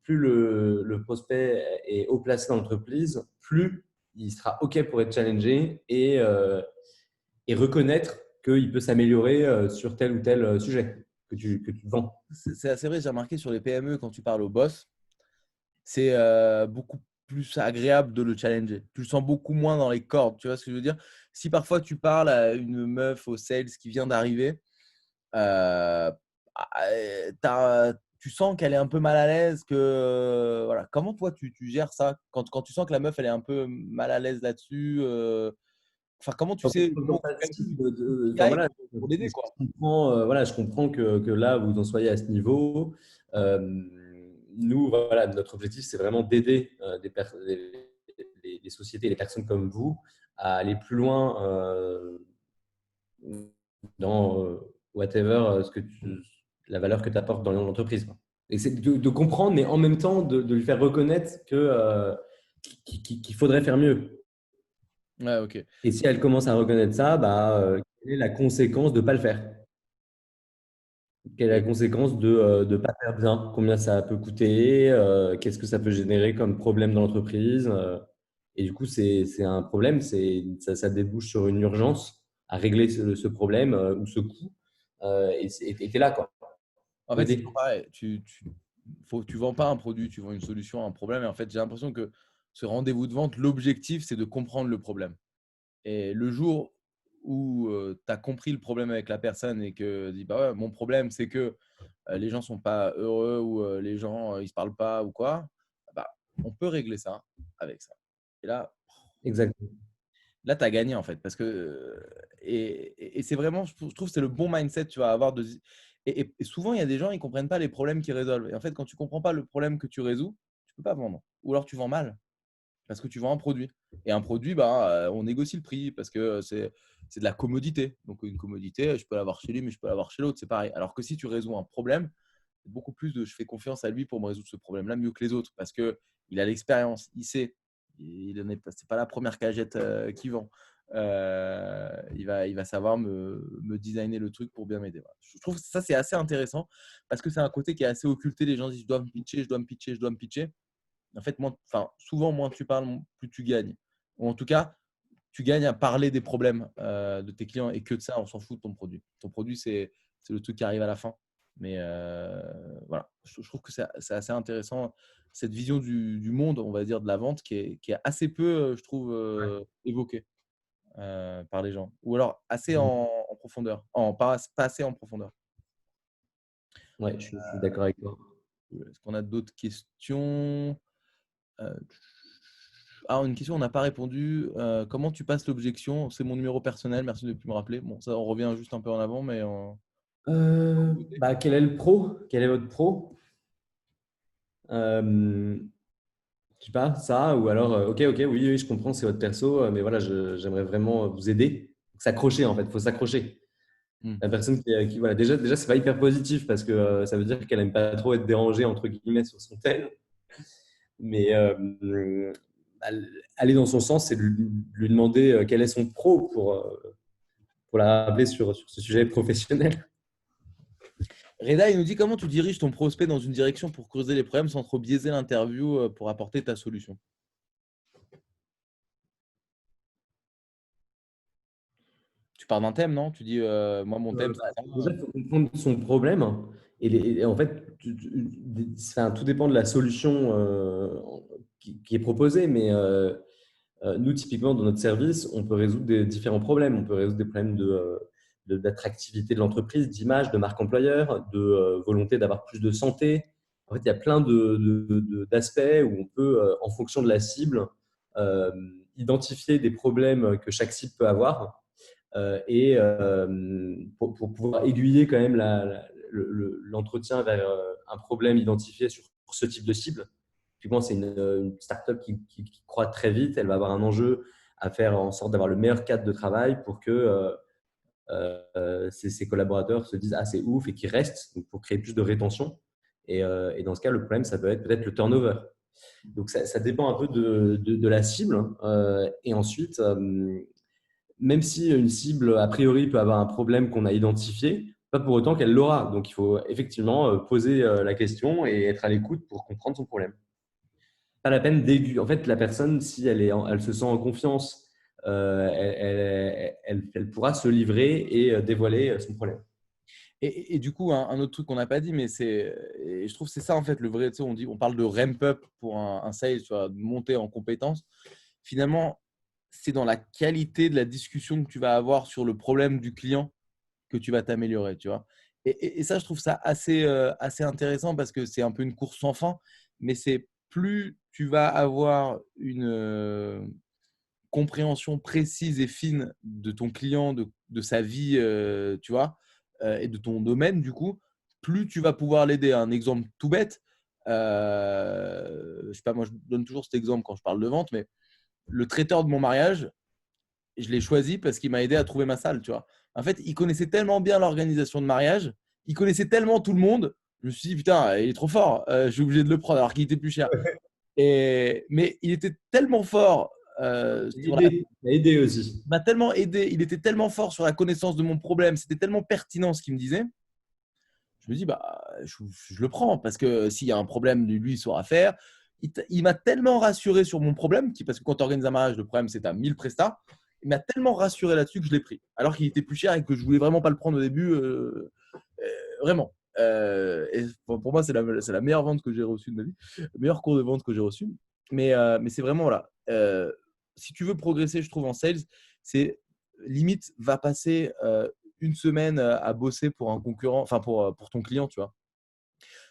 plus le prospect est haut placé dans l'entreprise, plus il sera OK pour être challengé et reconnaître qu'il peut s'améliorer sur tel ou tel sujet que tu vends. c'est assez vrai, j'ai remarqué sur les PME, quand tu parles au boss, c'est beaucoup plus agréable de le challenger. Tu le sens beaucoup moins dans les cordes, tu vois ce que je veux dire? Si parfois tu parles à une meuf au sales qui vient d'arriver, tu sens qu'elle est un peu mal à l'aise, que voilà. Comment toi tu gères ça quand tu sens que la meuf elle est un peu mal à l'aise là-dessus enfin comment tu Donc, sais donc, comment ça, tu enfin, guides voilà, pour l'aider quoi? voilà, je comprends que là, vous en soyez à ce niveau. Euh, Nous, voilà, notre objectif, c'est vraiment d'aider les sociétés, les personnes comme vous à aller plus loin dans whatever la valeur que tu apportes dans l'entreprise, quoi. Et c'est de comprendre, mais en même temps de lui faire reconnaître qu'il faudrait faire mieux. Ouais, ok. Et si elle commence à reconnaître ça, bah, quelle est la conséquence de ne pas le faire? Quelle est la Et conséquence de ne pas faire bien? Combien ça peut coûter? Qu'est-ce que ça peut générer comme problème dans l'entreprise? Et du coup, c'est un problème, ça débouche sur une urgence à régler ce problème ou ce coût. Et tu es là, quoi, en pour fait, c'est toujours aider. pareil. Tu vends pas un produit, tu vends une solution à un problème. Et en fait, j'ai l'impression que ce rendez-vous de vente, l'objectif, c'est de comprendre le problème. Et le jour où tu as compris le problème avec la personne et que tu dis, bah ouais, mon problème, c'est que les gens sont pas heureux ou les gens, ils se parlent pas ou quoi, bah, on peut régler ça avec ça. Et Exactement. là tu as gagné en fait. Parce que, et c'est vraiment, je trouve que c'est le bon mindset tu vas avoir. Et souvent, il y a des gens, ils ne comprennent pas les problèmes qu'ils résolvent. Et en fait, quand tu ne comprends pas le problème que tu résous, tu ne peux pas vendre. Ou alors tu vends mal. Parce que tu vends un produit. Et un produit, bah, on négocie le prix parce que c'est de la commodité. Donc, une commodité, je peux l'avoir chez lui, mais je peux l'avoir chez l'autre. C'est pareil. Alors que si tu résous un problème, beaucoup plus de je fais confiance à lui pour me résoudre ce problème-là mieux que les autres parce qu'il a l'expérience, il sait. C'est pas la première cagette qui vend. Il va savoir me designer le truc pour bien m'aider. Voilà. Je trouve que ça, c'est assez intéressant parce que c'est un côté qui est assez occulté. Les gens disent je dois me pitcher, je dois me pitcher, je dois me pitcher. En fait, souvent, moins tu parles, plus tu gagnes. Ou en tout cas, tu gagnes à parler des problèmes de tes clients et que de ça, on s'en fout de ton produit. Ton produit, c'est le truc qui arrive à la fin. Mais voilà, je trouve que c'est assez intéressant, cette vision du monde, on va dire, de la vente qui est assez peu, je trouve, évoquée par les gens. Ou alors assez en profondeur. Pas assez en profondeur. Ouais, je suis d'accord avec toi. Est-ce qu'on a d'autres questions? Une question, on n'a pas répondu. Comment tu passes l'objection? C'est mon numéro personnel, merci de ne plus me rappeler. Bon, ça, on revient juste un peu en avant, mais Quel est le pro? Quel est votre pro? Je sais pas, ça, ou alors, ok, oui, oui, je comprends, c'est votre perso, mais voilà, j'aimerais vraiment vous aider. S'accrocher, en fait, il faut s'accrocher. Hmm. La personne voilà, déjà c'est pas hyper positif parce que ça veut dire qu'elle aime pas trop être dérangée, entre guillemets, sur son tel. Mais aller dans son sens, c'est de lui demander quel est son pro pour la rappeler sur ce sujet professionnel. Reda, il nous dit comment tu diriges ton prospect dans une direction pour creuser les problèmes sans trop biaiser l'interview pour apporter ta solution. Tu parles d'un thème, non? Tu dis, moi, mon thème, c'est ça. Déjà, il faut comprendre son problème. Et en fait, tout dépend de la solution qui est proposée. Mais nous, typiquement, dans notre service, on peut résoudre des différents problèmes. On peut résoudre des problèmes d'attractivité de l'entreprise, d'image, de marque employeur, de volonté d'avoir plus de santé. En fait, il y a plein d'aspects où on peut, en fonction de la cible, identifier des problèmes que chaque cible peut avoir et pour pouvoir aiguiller quand même l'entretien vers un problème identifié sur ce type de cible. Typiquement, c'est une startup qui croît très vite. Elle va avoir un enjeu à faire en sorte d'avoir le meilleur cadre de travail pour que ses collaborateurs se disent « Ah, c'est ouf » et qu'ils restent, donc pour créer plus de rétention. Et dans ce cas, le problème, ça peut être peut-être le turnover. Donc, ça dépend un peu de la cible. Et ensuite, même si une cible, a priori, peut avoir un problème qu'on a identifié, pas pour autant qu'elle l'aura. Donc, il faut effectivement poser la question et être à l'écoute pour comprendre son problème. Pas la peine d'aigu. En fait, la personne, si elle se sent en confiance, elle pourra se livrer et dévoiler son problème. Et du coup, un autre truc qu'on n'a pas dit, mais je trouve que c'est ça en fait le vrai. Tu sais, on parle de ramp up pour un sales, tu vois, de monter en compétence. Finalement, c'est dans la qualité de la discussion que tu vas avoir sur le problème du client que tu vas t'améliorer, tu vois. Et ça, je trouve ça assez intéressant parce que c'est un peu une course sans fin, mais c'est plus tu vas avoir une compréhension précise et fine de ton client, de sa vie, tu vois, et de ton domaine, du coup, plus tu vas pouvoir l'aider. Un exemple tout bête, je sais pas, moi je donne toujours cet exemple quand je parle de vente, mais le traiteur de mon mariage, je l'ai choisi parce qu'il m'a aidé à trouver ma salle, tu vois. En fait, il connaissait tellement bien l'organisation de mariage, il connaissait tellement tout le monde, je me suis dit, putain, il est trop fort, je suis obligé de le prendre alors qu'il était plus cher. Mais il était tellement fort sur la… Il a aidé aussi. Il m'a tellement aidé, il était tellement fort sur la connaissance de mon problème, c'était tellement pertinent ce qu'il me disait. Je me dis, bah, je le prends parce que s'il y a un problème, lui, il saura faire. Il m'a tellement rassuré sur mon problème, parce que quand tu organises un mariage, le problème, c'est que tu as 1000 prestats. Il m'a tellement rassuré là-dessus que je l'ai pris. Alors qu'il était plus cher et que je voulais vraiment pas le prendre au début. Vraiment. Et pour moi, c'est la meilleure vente que j'ai reçue de ma vie. Le meilleur cours de vente que j'ai reçu. Mais c'est vraiment, voilà. Si tu veux progresser, je trouve, en sales, c'est limite, va passer une semaine à bosser pour un concurrent, enfin pour ton client, tu vois.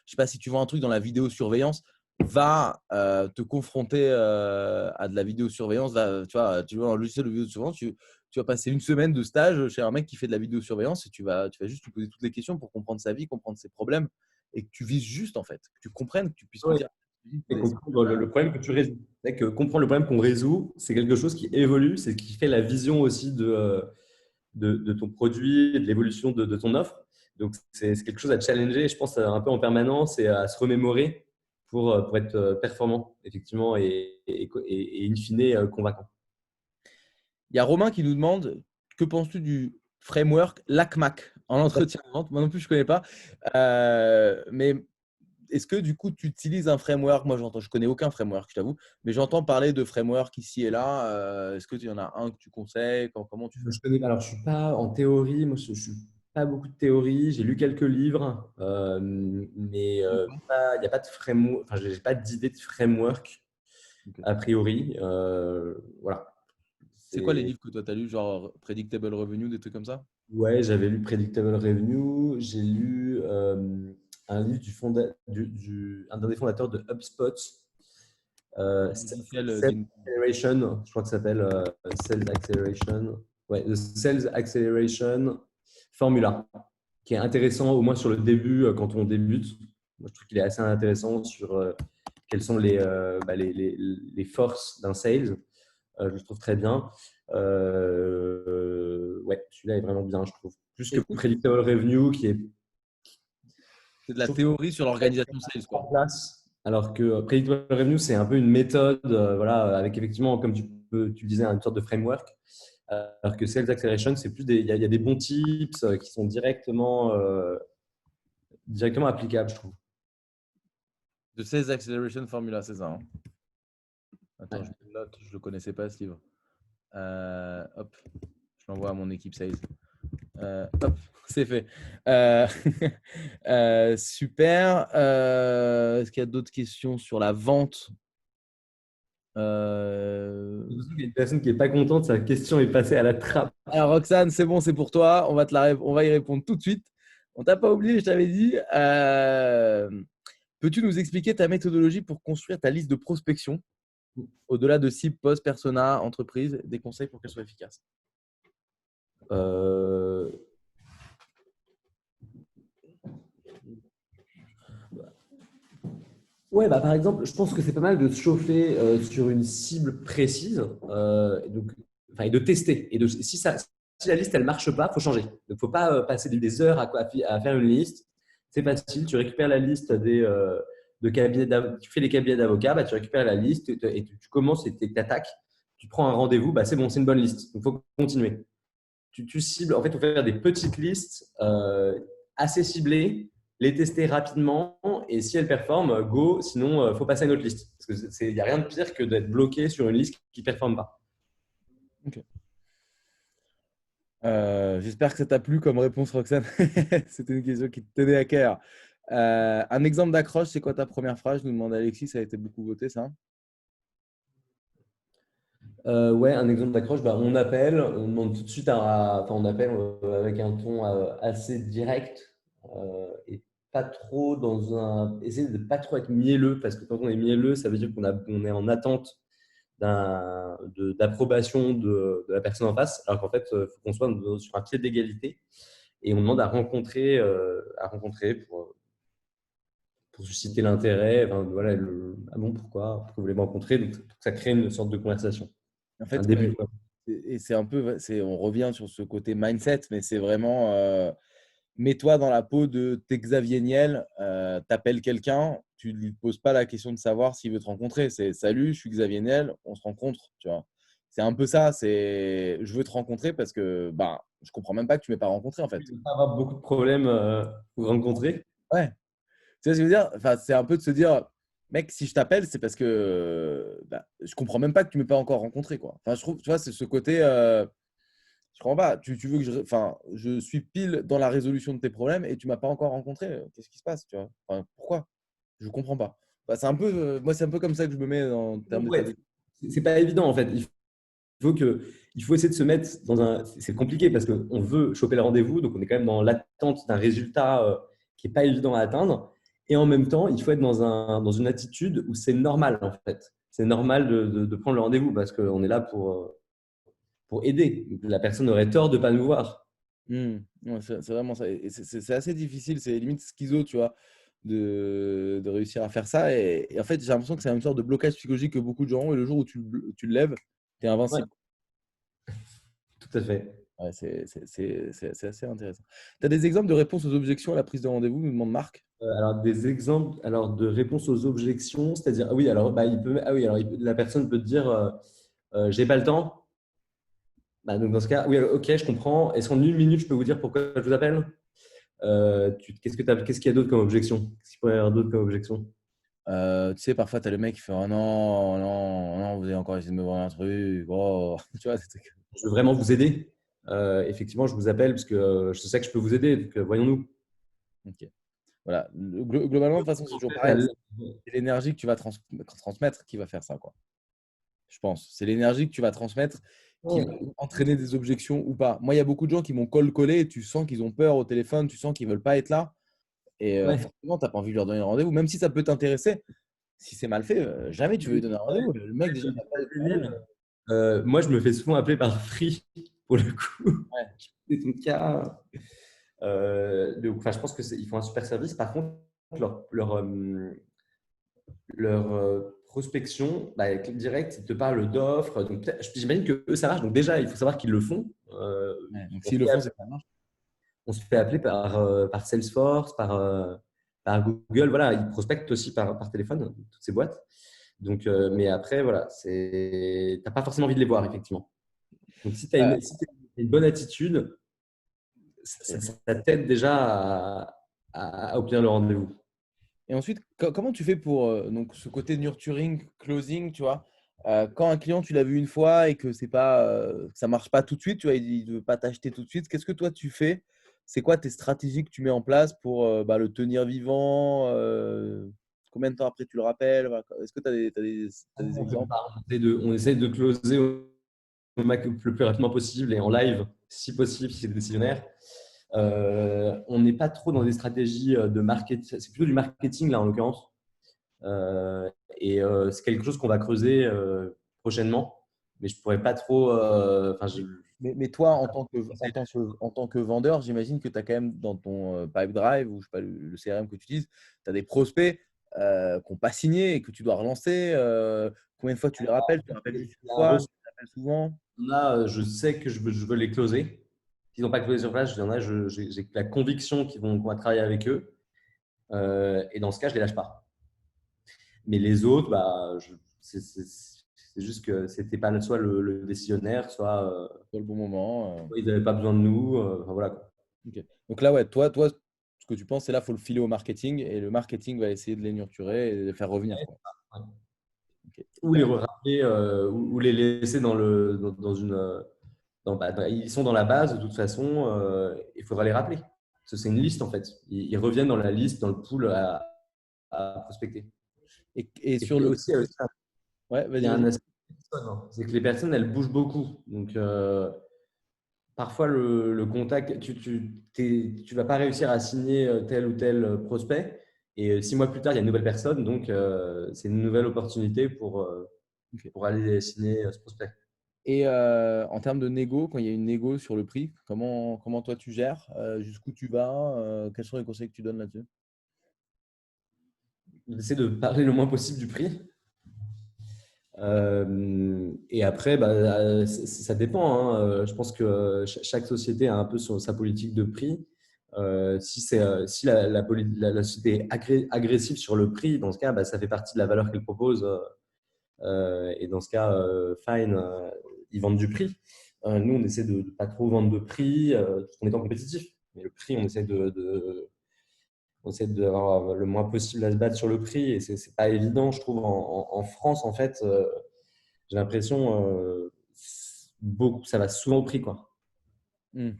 Je sais pas si tu vois un truc dans la vidéosurveillance, va te confronter à de la vidéosurveillance. Tu vois un logiciel de vidéosurveillance, tu vas passer une semaine de stage chez un mec qui fait de la vidéosurveillance et tu vas juste lui poser toutes les questions pour comprendre sa vie, comprendre ses problèmes et que tu vises juste en fait, que tu comprennes, que tu puisses lui Oui. dire. Et comprendre le problème que tu résous. C'est que comprendre le problème qu'on résout, c'est quelque chose qui évolue, c'est ce qui fait la vision aussi de ton produit et de l'évolution de ton offre. Donc, c'est quelque chose à challenger, je pense, un peu en permanence et à se remémorer pour être performant, effectivement, et in fine, convaincant. Il y a Romain qui nous demande que penses-tu du framework LACMAC en entretien de vente? Moi non plus, je ne connais pas. Mais est-ce que du coup, tu utilises un framework? Moi, je connais aucun framework, je t'avoue, mais j'entends parler de framework ici et là. Est-ce que tu y en as un que tu conseilles? Comment tu fais? Alors, je suis pas en théorie, moi, je suis pas beaucoup de théorie. J'ai lu quelques livres, mais il n'y a pas de framework, enfin, j'ai pas d'idée de framework Ok. a priori. Voilà. C'est quoi les livres que toi, tu as lus, genre Predictable Revenue, des trucs comme ça? Ouais, j'avais lu Predictable Revenue. J'ai lu un livre d'un des fondateurs de HubSpot, Logiciel Sales Acceleration, je crois que ça s'appelle Sales Acceleration. Ouais, The Sales Acceleration Formula, qui est intéressant au moins sur le début, quand on débute. Moi, je trouve qu'il est assez intéressant sur quelles sont les forces d'un sales. Je le trouve très bien. Ouais, celui-là est vraiment bien, je trouve. Plus que Écoute, Predictable Revenue, qui est, c'est de je la trouve, théorie sur l'organisation sales, en quoi. place. Alors que Predictable Revenue, c'est un peu une méthode, voilà, avec effectivement, comme tu le disais, une sorte de framework. Alors que Sales Acceleration, c'est plus il y a des bons tips qui sont directement applicables, je trouve. De Sales Acceleration Formula, c'est ça, hein. Attends, je Ouais. me le note, je ne le connaissais pas, ce livre. Hop, je l'envoie à mon équipe sales. Hop, c'est fait. Euh, super. Est-ce qu'il y a d'autres questions sur la vente? J'ai l'impression qu'il y a une personne qui n'est pas contente, sa question est passée à la trappe. Alors, Roxane, c'est bon, c'est pour toi. On va y répondre tout de suite. On t'a pas oublié, je t'avais dit. Peux-tu nous expliquer ta méthodologie pour construire ta liste de prospection au-delà de cible, poste, persona, entreprise, des conseils pour qu'elle soit efficace? Euh, Ouais, bah, par exemple, je pense que c'est pas mal de se chauffer sur une cible précise, et de tester. Si la liste elle marche pas, faut changer. Donc, faut pas passer des heures à faire une liste. C'est facile. Tu récupères la liste de cabinets tu fais les cabinets d'avocats, bah, tu récupères la liste et tu commences et tu attaques. Tu prends un rendez-vous, bah, c'est bon, c'est une bonne liste. Donc, faut continuer. Tu cibles, en fait, il faut faire des petites listes assez ciblées, les tester rapidement et si elles performent, go. Sinon, il faut passer à une autre liste. Parce qu'il n'y a rien de pire que d'être bloqué sur une liste qui ne performe pas. Ok. J'espère que ça t'a plu comme réponse, Roxane. C'était une question qui te tenait à cœur. Un exemple d'accroche, c'est quoi ta première phrase? Je nous demande Alexis, ça a été beaucoup voté, ça. Ouais, un exemple d'accroche, bah, on appelle, on demande tout de suite enfin, on appelle avec un ton assez direct et pas trop essayer de pas trop être mielleux parce que quand on est mielleux, ça veut dire on est en attente d'approbation de la personne en face, alors qu'en fait, il faut qu'on soit sur un pied d'égalité et on demande à rencontrer pour susciter l'intérêt. Enfin, voilà, ah bon, pourquoi vous voulez me rencontrer? Donc, ça crée une sorte de conversation, En un fait, début. ouais, et c'est un peu, on revient sur ce côté mindset, mais c'est vraiment, mets-toi dans la peau de t'es Xavier Niel, t'appelles quelqu'un, tu ne lui poses pas la question de savoir s'il veut te rencontrer. C'est salut, je suis Xavier Niel, on se rencontre, tu vois. C'est un peu ça, c'est je veux te rencontrer parce que bah, je comprends même pas que tu ne m'aies pas rencontré en fait. Il ne pas avoir beaucoup de problèmes pour rencontrer. Ouais. Tu vois ce que je veux dire? Enfin, c'est un peu de se dire, mec, si je t'appelle, c'est parce que bah, je comprends même pas que tu ne m'aies pas encore rencontré, quoi. Enfin, je trouve, tu vois, c'est ce côté, je comprends pas. Tu veux que enfin, je suis pile dans la résolution de tes problèmes et tu m'as pas encore rencontré. Qu'est-ce qui se passe, tu vois? Enfin, pourquoi? Je comprends pas. Bah, c'est un peu, moi, c'est un peu comme ça que je me mets en termes d'état Ouais, d'esprit. c'est pas évident en fait. Il faut essayer de se mettre dans un. C'est compliqué parce qu'on veut choper le rendez-vous, donc on est quand même dans l'attente d'un résultat qui n'est pas évident à atteindre. Et en même temps, il faut être dans une attitude où c'est normal en fait. C'est normal de prendre le rendez-vous parce qu'on est là pour aider. La personne aurait tort de ne pas nous voir. Ouais, c'est vraiment ça. Et c'est assez difficile, c'est limite schizo, tu vois, de réussir à faire ça. Et en fait, j'ai l'impression que c'est une sorte de blocage psychologique que beaucoup de gens ont. Et le jour où tu le lèves, tu es Ouais, invincible. tout à fait. Ouais, c'est assez intéressant. Tu as des exemples de réponses aux objections à la prise de rendez-vous, nous demande Marc? Alors, des exemples de réponses aux objections, c'est-à-dire, ah oui, alors, bah, la personne peut te dire j'ai pas le temps. Bah, donc, dans ce cas, oui, alors, ok, je comprends. Est-ce qu'en une minute, je peux vous dire pourquoi je vous appelle? Qu'est-ce qu'il y a d'autre comme objection? Qu'est-ce qu'il pourrait y avoir d'autre comme objection? Tu sais, parfois, tu as le mec qui fait oh non, non, non, vous avez encore essayé de me vendre un truc. Oh. Tu vois, des trucs. Je veux vraiment vous aider. Effectivement, je vous appelle parce que je sais que je peux vous aider. Donc, voyons-nous. Ok. Voilà. Globalement, de toute façon, c'est En toujours fait, pareil. C'est l'énergie que tu vas transmettre qui va faire ça, quoi. Je pense. C'est l'énergie que tu vas transmettre qui va entraîner des objections ou pas. Moi, il y a beaucoup de gens qui m'ont call-collé et tu sens qu'ils ont peur au téléphone, tu sens qu'ils veulent pas être là. Et ouais. forcément, tu n'as pas envie de leur donner un rendez-vous, même si ça peut t'intéresser. Si c'est mal fait, jamais tu veux lui donner un rendez-vous. Le mec, déjà, il n'a pas de problème. Moi, je me fais souvent appeler par Free pour le coup. Ouais. C'est ton cas. Enfin, je pense qu'ils font un super service. Par contre, leur prospection, bah, clic direct, ils te parlent d'offres. Donc, j'imagine que eux, ça marche. Donc, déjà, il faut savoir qu'ils le font. Ouais. Donc, On s'ils se le fait font, appeler, c'est que ça marche. on se fait appeler par Salesforce, par Google. Voilà, ils prospectent aussi par téléphone, toutes ces boîtes. Donc, mais après, voilà, tu n'as pas forcément envie de les voir, effectivement. Donc, si tu as Euh, une bonne attitude, ok. ça t'aide déjà à obtenir le rendez-vous. Et ensuite, comment tu fais pour donc, ce côté nurturing, closing, tu vois, quand un client, tu l'as vu une fois et que c'est pas, que ça marche pas tout de suite, tu vois, il ne veut pas t'acheter tout de suite, qu'est-ce que toi tu fais? C'est quoi tes stratégies que tu mets en place pour le tenir vivant? Combien de temps après tu le rappelles? Voilà. Est-ce que tu as des exemples? On essaie de closer au max le plus rapidement possible et en live, si possible, si c'est décisionnaire. On n'est pas trop dans des stratégies de marketing. C'est plutôt du marketing, là, en l'occurrence. C'est quelque chose qu'on va creuser prochainement. Mais je pourrais pas trop. Mais toi, en tant que vendeur, j'imagine que tu as quand même dans ton Pipe Drive ou je sais pas, le CRM que tu utilises, tu as des prospects qui n'ont pas signé et que tu dois relancer. Combien de fois tu les rappelles? Tu les rappelles juste une fois? Tu les rappelles souvent? Je sais que je veux les closer. S'ils n'ont pas closé sur place, j'ai la conviction qu'on va travailler avec eux. Et dans ce cas, je ne les lâche pas. Mais les autres, c'est juste que c'était pas soit le décisionnaire, Sur le bon moment. soit ils n'avaient pas besoin de nous. Enfin, voilà, quoi. Ok. Donc là, ouais, toi, ce que tu penses, c'est là, il faut le filer au marketing et le marketing va essayer de les nurturer et de les faire revenir, quoi. Ouais. Ok. Ou les Hyper rappeler, ou les laisser dans une. Ils sont dans la base de toute façon, il faudra les rappeler. Parce que c'est une liste en fait. Ils reviennent dans la liste, dans le pool à prospecter. et Et sur puis le. aussi, Ouais, il y vas-y, a un vas-y. aspect personne, hein. C'est que les personnes, elles bougent beaucoup. Donc, parfois, le contact, tu vas pas réussir à signer tel ou tel prospect. Et 6 mois plus tard, il y a une nouvelle personne. Donc, c'est une nouvelle opportunité Ok. pour aller signer ce prospect. Et en termes de négo, quand il y a une négo sur le prix, comment toi tu gères? Jusqu'où tu vas? Quels sont les conseils que tu donnes là-dessus? J'essaie de parler le moins possible du prix. Et après, ça dépend, hein. Je pense que chaque société a un peu sa politique de prix. Si la société est agressive sur le prix, dans ce cas, ça fait partie de la valeur qu'elle propose. Et dans ce cas, fine, ils vendent du prix. Nous, on essaie de ne pas trop vendre de prix tout en étant compétitif. Mais le prix, on essaie d'avoir le moins possible à se battre sur le prix. Et c'est pas évident, je trouve, en France, en fait. J'ai l'impression ça va souvent au prix, quoi. Hmm.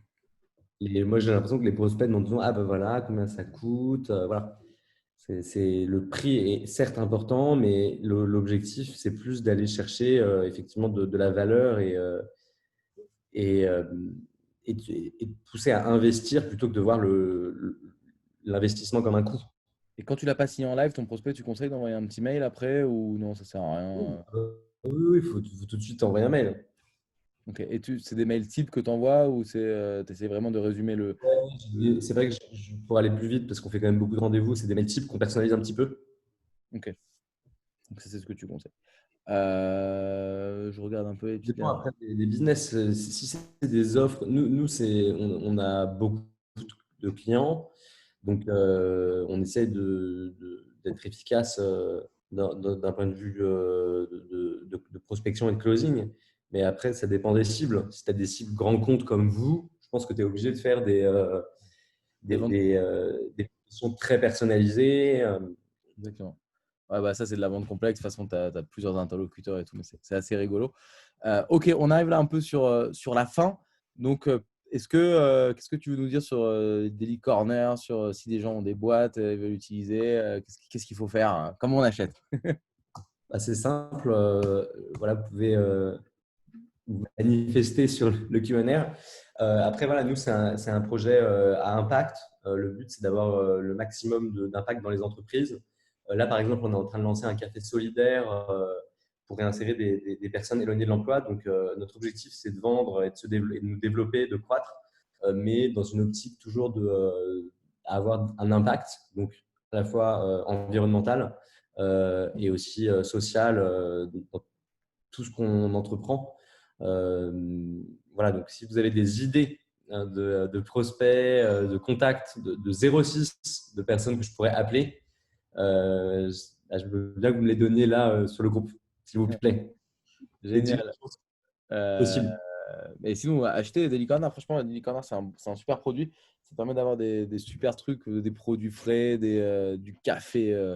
Moi, j'ai l'impression que les prospects demandent toujours, ah ben voilà, combien ça coûte, voilà. Le prix est certes important, mais l'objectif, c'est plus d'aller chercher effectivement de la valeur et, euh, et de pousser à investir plutôt que de voir l'investissement comme un coût. Et quand tu l'as pas signé en live, ton prospect, tu conseilles d'envoyer un petit mail après ou non, ça sert à rien? Oui, il faut tout de suite envoyer un mail. Ok. Et c'est des mails types que tu envoies ou tu essaies vraiment de résumer le. C'est vrai que pour aller plus vite, parce qu'on fait quand même beaucoup de rendez-vous, c'est des mails types qu'on personnalise un petit peu. Ok. Donc ça, c'est ce que tu conseilles. Je regarde un peu et Ça puis dépend après des business. Si c'est des offres, nous on a beaucoup de clients. Donc, on essaie d'être efficace d'un point de vue de prospection et de closing. Mais après, ça dépend des cibles. Si tu as des cibles grands comptes comme vous, je pense que tu es obligé de faire des ventes. des propositions très personnalisées. Exactement. Ouais, bah ça, c'est de la vente complexe. De toute façon, tu as plusieurs interlocuteurs et tout, mais c'est assez rigolo. Ok, on arrive là un peu sur la fin. Donc, qu'est-ce que tu veux nous dire sur Daily Corner, sur si des gens ont des boîtes, veulent l'utiliser, qu'est-ce qu'il faut faire, hein, comment on achète? C'est simple. Voilà, vous pouvez vous manifester sur le Q&A. Après, voilà, nous, c'est un projet à impact. Le but, c'est d'avoir le maximum d'impact dans les entreprises. Là, par exemple, on est en train de lancer un café solidaire pour réinsérer des personnes éloignées de l'emploi. Donc, notre objectif, c'est de vendre et de nous développer, de croître, mais dans une optique toujours avoir un impact, donc à la fois environnemental et aussi social dans tout ce qu'on entreprend. Voilà, donc si vous avez des idées de prospects, de contacts, de 06 de personnes que je pourrais appeler, je veux bien que vous me les donniez là sur le groupe, s'il vous plaît. Et Génial. Euh, possible. et sinon, acheter Daily Corner, franchement, Daily Corner, c'est un super produit. Ça permet d'avoir des super trucs, des produits frais, du café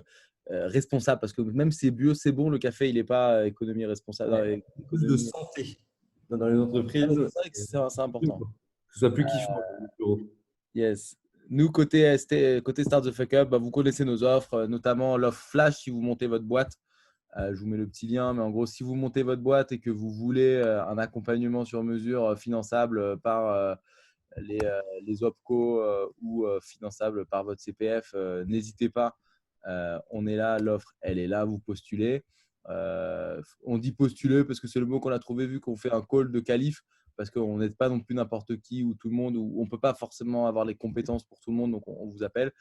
responsable. Parce que même si c'est bio, c'est bon, le café, il n'est pas économie responsable. Ouais. Plus de Économie. santé dans les Ah, mais entreprises. c'est vrai que c'est important. Que ce soit plus kiffant. Le bureau. Yes. Nous, côté, côté Start the Fuck Up, bah, vous connaissez nos offres, notamment l'offre Flash si vous montez votre boîte. Je vous mets le petit lien, mais en gros, si vous montez votre boîte et que vous voulez un accompagnement sur mesure finançable par les OPCO ou finançable par votre CPF, n'hésitez pas. On est là, l'offre, elle est là, vous postulez. On dit postuler parce que c'est le mot qu'on a trouvé vu qu'on fait un call de qualif, parce qu'on n'est pas non plus n'importe qui ou tout le monde, ou on ne peut pas forcément avoir les compétences pour tout le monde, donc on vous appelle.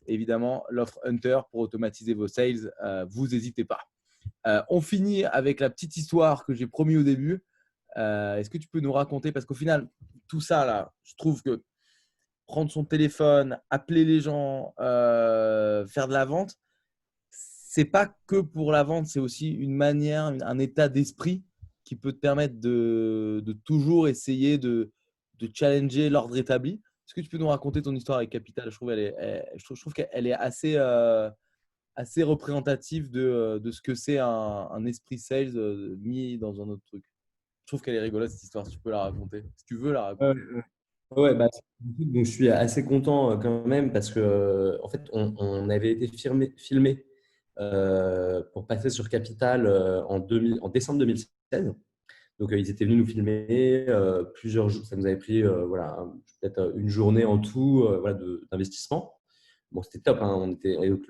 Évidemment, l'offre Hunter pour automatiser vos sales, vous n'hésitez pas. On finit avec la petite histoire que j'ai promis au début. Est-ce que tu peux nous raconter, parce qu'au final, tout ça, là, je trouve que prendre son téléphone, appeler les gens, faire de la vente, c'est pas que pour la vente, c'est aussi une manière, un état d'esprit qui peut te permettre de toujours essayer de challenger l'ordre établi. Est-ce que tu peux nous raconter ton histoire avec Capital? Je trouve qu'elle est assez représentative de ce que c'est un esprit sales mis dans un autre truc. Je trouve qu'elle est rigolote cette histoire, si tu peux la raconter. Si tu veux la raconter. Ouais, bah, donc je suis assez content quand même parce que en fait on avait été filmé pour passer sur Capital en décembre 2016. Donc ils étaient venus nous filmer plusieurs jours. Ça nous avait pris voilà peut-être une journée en tout voilà, d'investissement. Bon, c'était top, hein.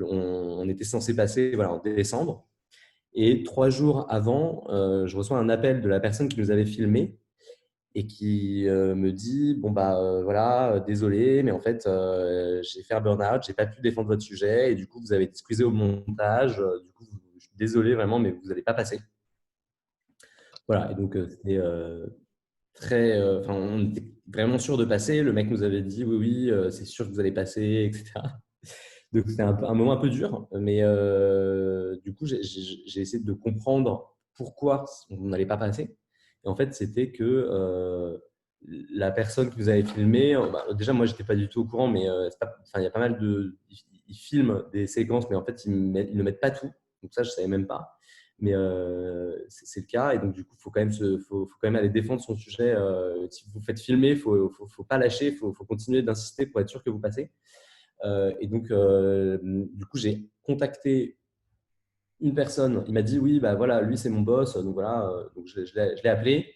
On était censé passer voilà, en décembre. Et 3 jours avant, je reçois un appel de la personne qui nous avait filmé et qui me dit bon bah voilà désolé mais en fait j'ai fait un burn-out, j'ai pas pu défendre votre sujet et du coup vous avez été squeezé au montage, du coup je suis désolé vraiment mais vous n'allez pas passer. Voilà, et donc c'était très enfin on était vraiment sûr de passer, le mec nous avait dit oui oui c'est sûr que vous allez passer, etc. Donc c'était un moment un peu dur, mais du coup j'ai essayé de comprendre pourquoi on n'allait pas passer. Et en fait, c'était que la personne qui vous avait filmé, bah, déjà moi j'étais pas du tout au courant, mais enfin, il y a pas mal ils filment des séquences, mais en fait ils ne mettent pas tout. Donc ça je savais même pas. Mais c'est le cas, et donc du coup faut quand même faut quand même aller défendre son sujet. Si vous vous faites filmer, faut pas lâcher, faut continuer d'insister pour être sûr que vous passez. Et donc, du coup, j'ai contacté une personne. Il m'a dit oui, bah voilà, lui c'est mon boss. Donc voilà, donc je l'ai appelé.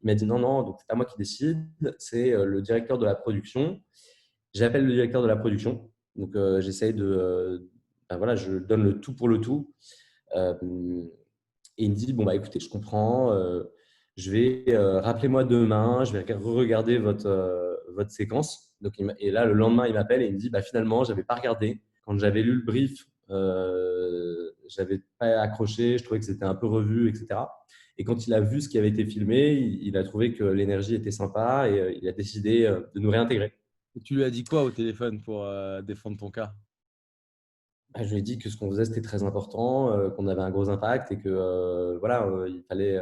Il m'a dit non, non, donc c'est pas moi qui décide, c'est le directeur de la production. J'appelle le directeur de la production. Donc j'essaye ben voilà, je donne le tout pour le tout. Euh, et il me dit bon bah écoutez, je comprends. Je vais rappelez-moi demain. Je vais regarder votre séquence. Donc et là le lendemain il m'appelle et il me dit bah finalement j'avais pas regardé quand j'avais lu le brief. j'avais pas accroché, je trouvais que c'était un peu revu, etc. Et quand il a vu ce qui avait été filmé, il a trouvé que l'énergie était sympa et il a décidé de nous réintégrer. Et tu lui as dit quoi au téléphone pour défendre ton cas? Ah, je lui ai dit que ce qu'on faisait, c'était très important, qu'on avait un gros impact et que voilà, fallait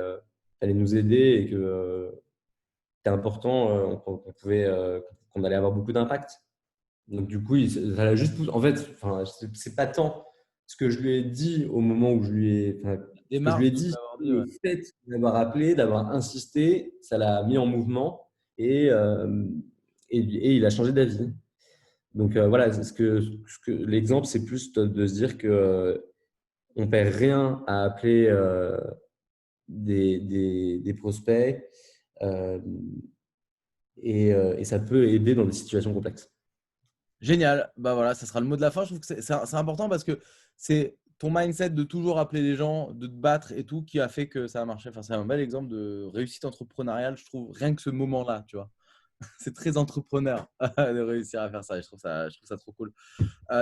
nous aider et que c'était important, qu'on allait avoir beaucoup d'impact. Donc du coup, ça l'a juste en fait, enfin, c'est pas tant ce que je lui ai dit au moment où ce que je lui Démarche ai de dit, l'avoir dit, le ouais. fait d'avoir appelé, d'avoir insisté, ça l'a mis en mouvement et il a changé d'avis. Donc voilà, l'exemple, c'est plus de se dire que on perd rien à appeler des prospects euh, et ça peut aider dans des situations complexes. Génial. Bah voilà, ça sera le mot de la fin. Je trouve que c'est important parce que c'est ton mindset de toujours appeler les gens, de te battre et tout qui a fait que ça a marché. Enfin, c'est un bel exemple de réussite entrepreneuriale, je trouve, rien que ce moment-là, tu vois. C'est très entrepreneur de réussir à faire ça. Je trouve ça trop cool.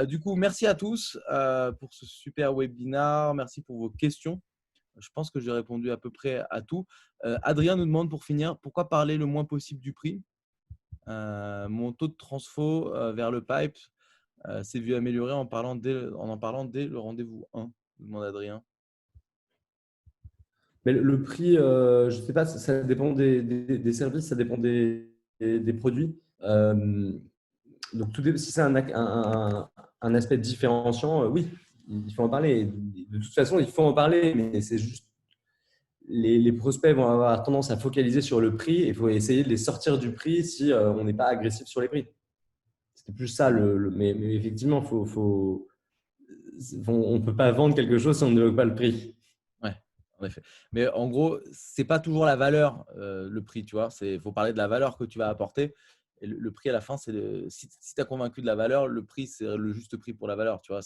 Du coup, merci à tous pour ce super webinar. Merci pour vos questions. Je pense que j'ai répondu à peu près à tout. Adrien nous demande pour finir, pourquoi parler le moins possible du prix? Mon taux de transfo vers le pipe s'est vu améliorer en parlant dès le rendez-vous 1, demande Adrien. Mais le prix, je ne sais pas, ça dépend des services, ça dépend des produits. Donc, si c'est un aspect différenciant, oui, il faut en parler. De toute façon, il faut en parler, mais c'est juste les prospects vont avoir tendance à focaliser sur le prix et il faut essayer de les sortir du prix si on n'est pas agressif sur les prix. C'était plus ça. Mais effectivement, on ne peut pas vendre quelque chose si on n'évoque pas le prix. Ouais, en effet. Mais en gros, c'est pas toujours la valeur, le prix, tu vois. Il faut parler de la valeur que tu vas apporter. Et le prix à la fin, si tu as convaincu de la valeur, le prix, c'est le juste prix pour la valeur. Tu vois,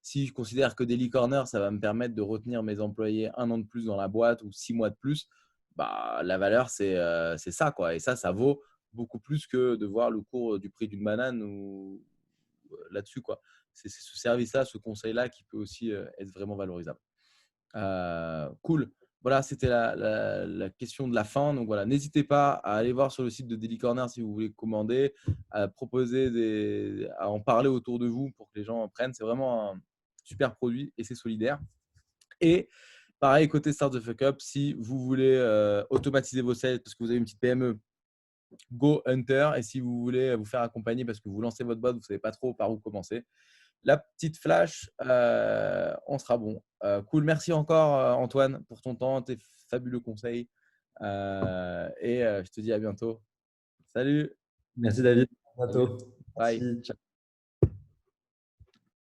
si je considère que Daily Corner, ça va me permettre de retenir mes employés 1 an de plus dans la boîte ou 6 mois de plus, bah, la valeur, c'est ça, quoi. Et ça vaut beaucoup plus que de voir le cours du prix d'une banane ou là-dessus, quoi. C'est ce service-là, ce conseil-là qui peut aussi être vraiment valorisable. Cool. Voilà, c'était la question de la fin. Donc voilà, n'hésitez pas à aller voir sur le site de Daily Corner si vous voulez commander, à proposer à en parler autour de vous pour que les gens en prennent. C'est vraiment un super produit et c'est solidaire. Et pareil, côté Start the Fuck Up, si vous voulez automatiser vos sales parce que vous avez une petite PME, Go Hunter. Et si vous voulez vous faire accompagner parce que vous lancez votre boîte, vous ne savez pas trop par où commencer, la petite flash, on sera bon. Cool, merci encore Antoine pour ton temps, tes fabuleux conseils. Et je te dis à bientôt. Salut, Merci David. À salut, bientôt. bye. Merci. Ciao.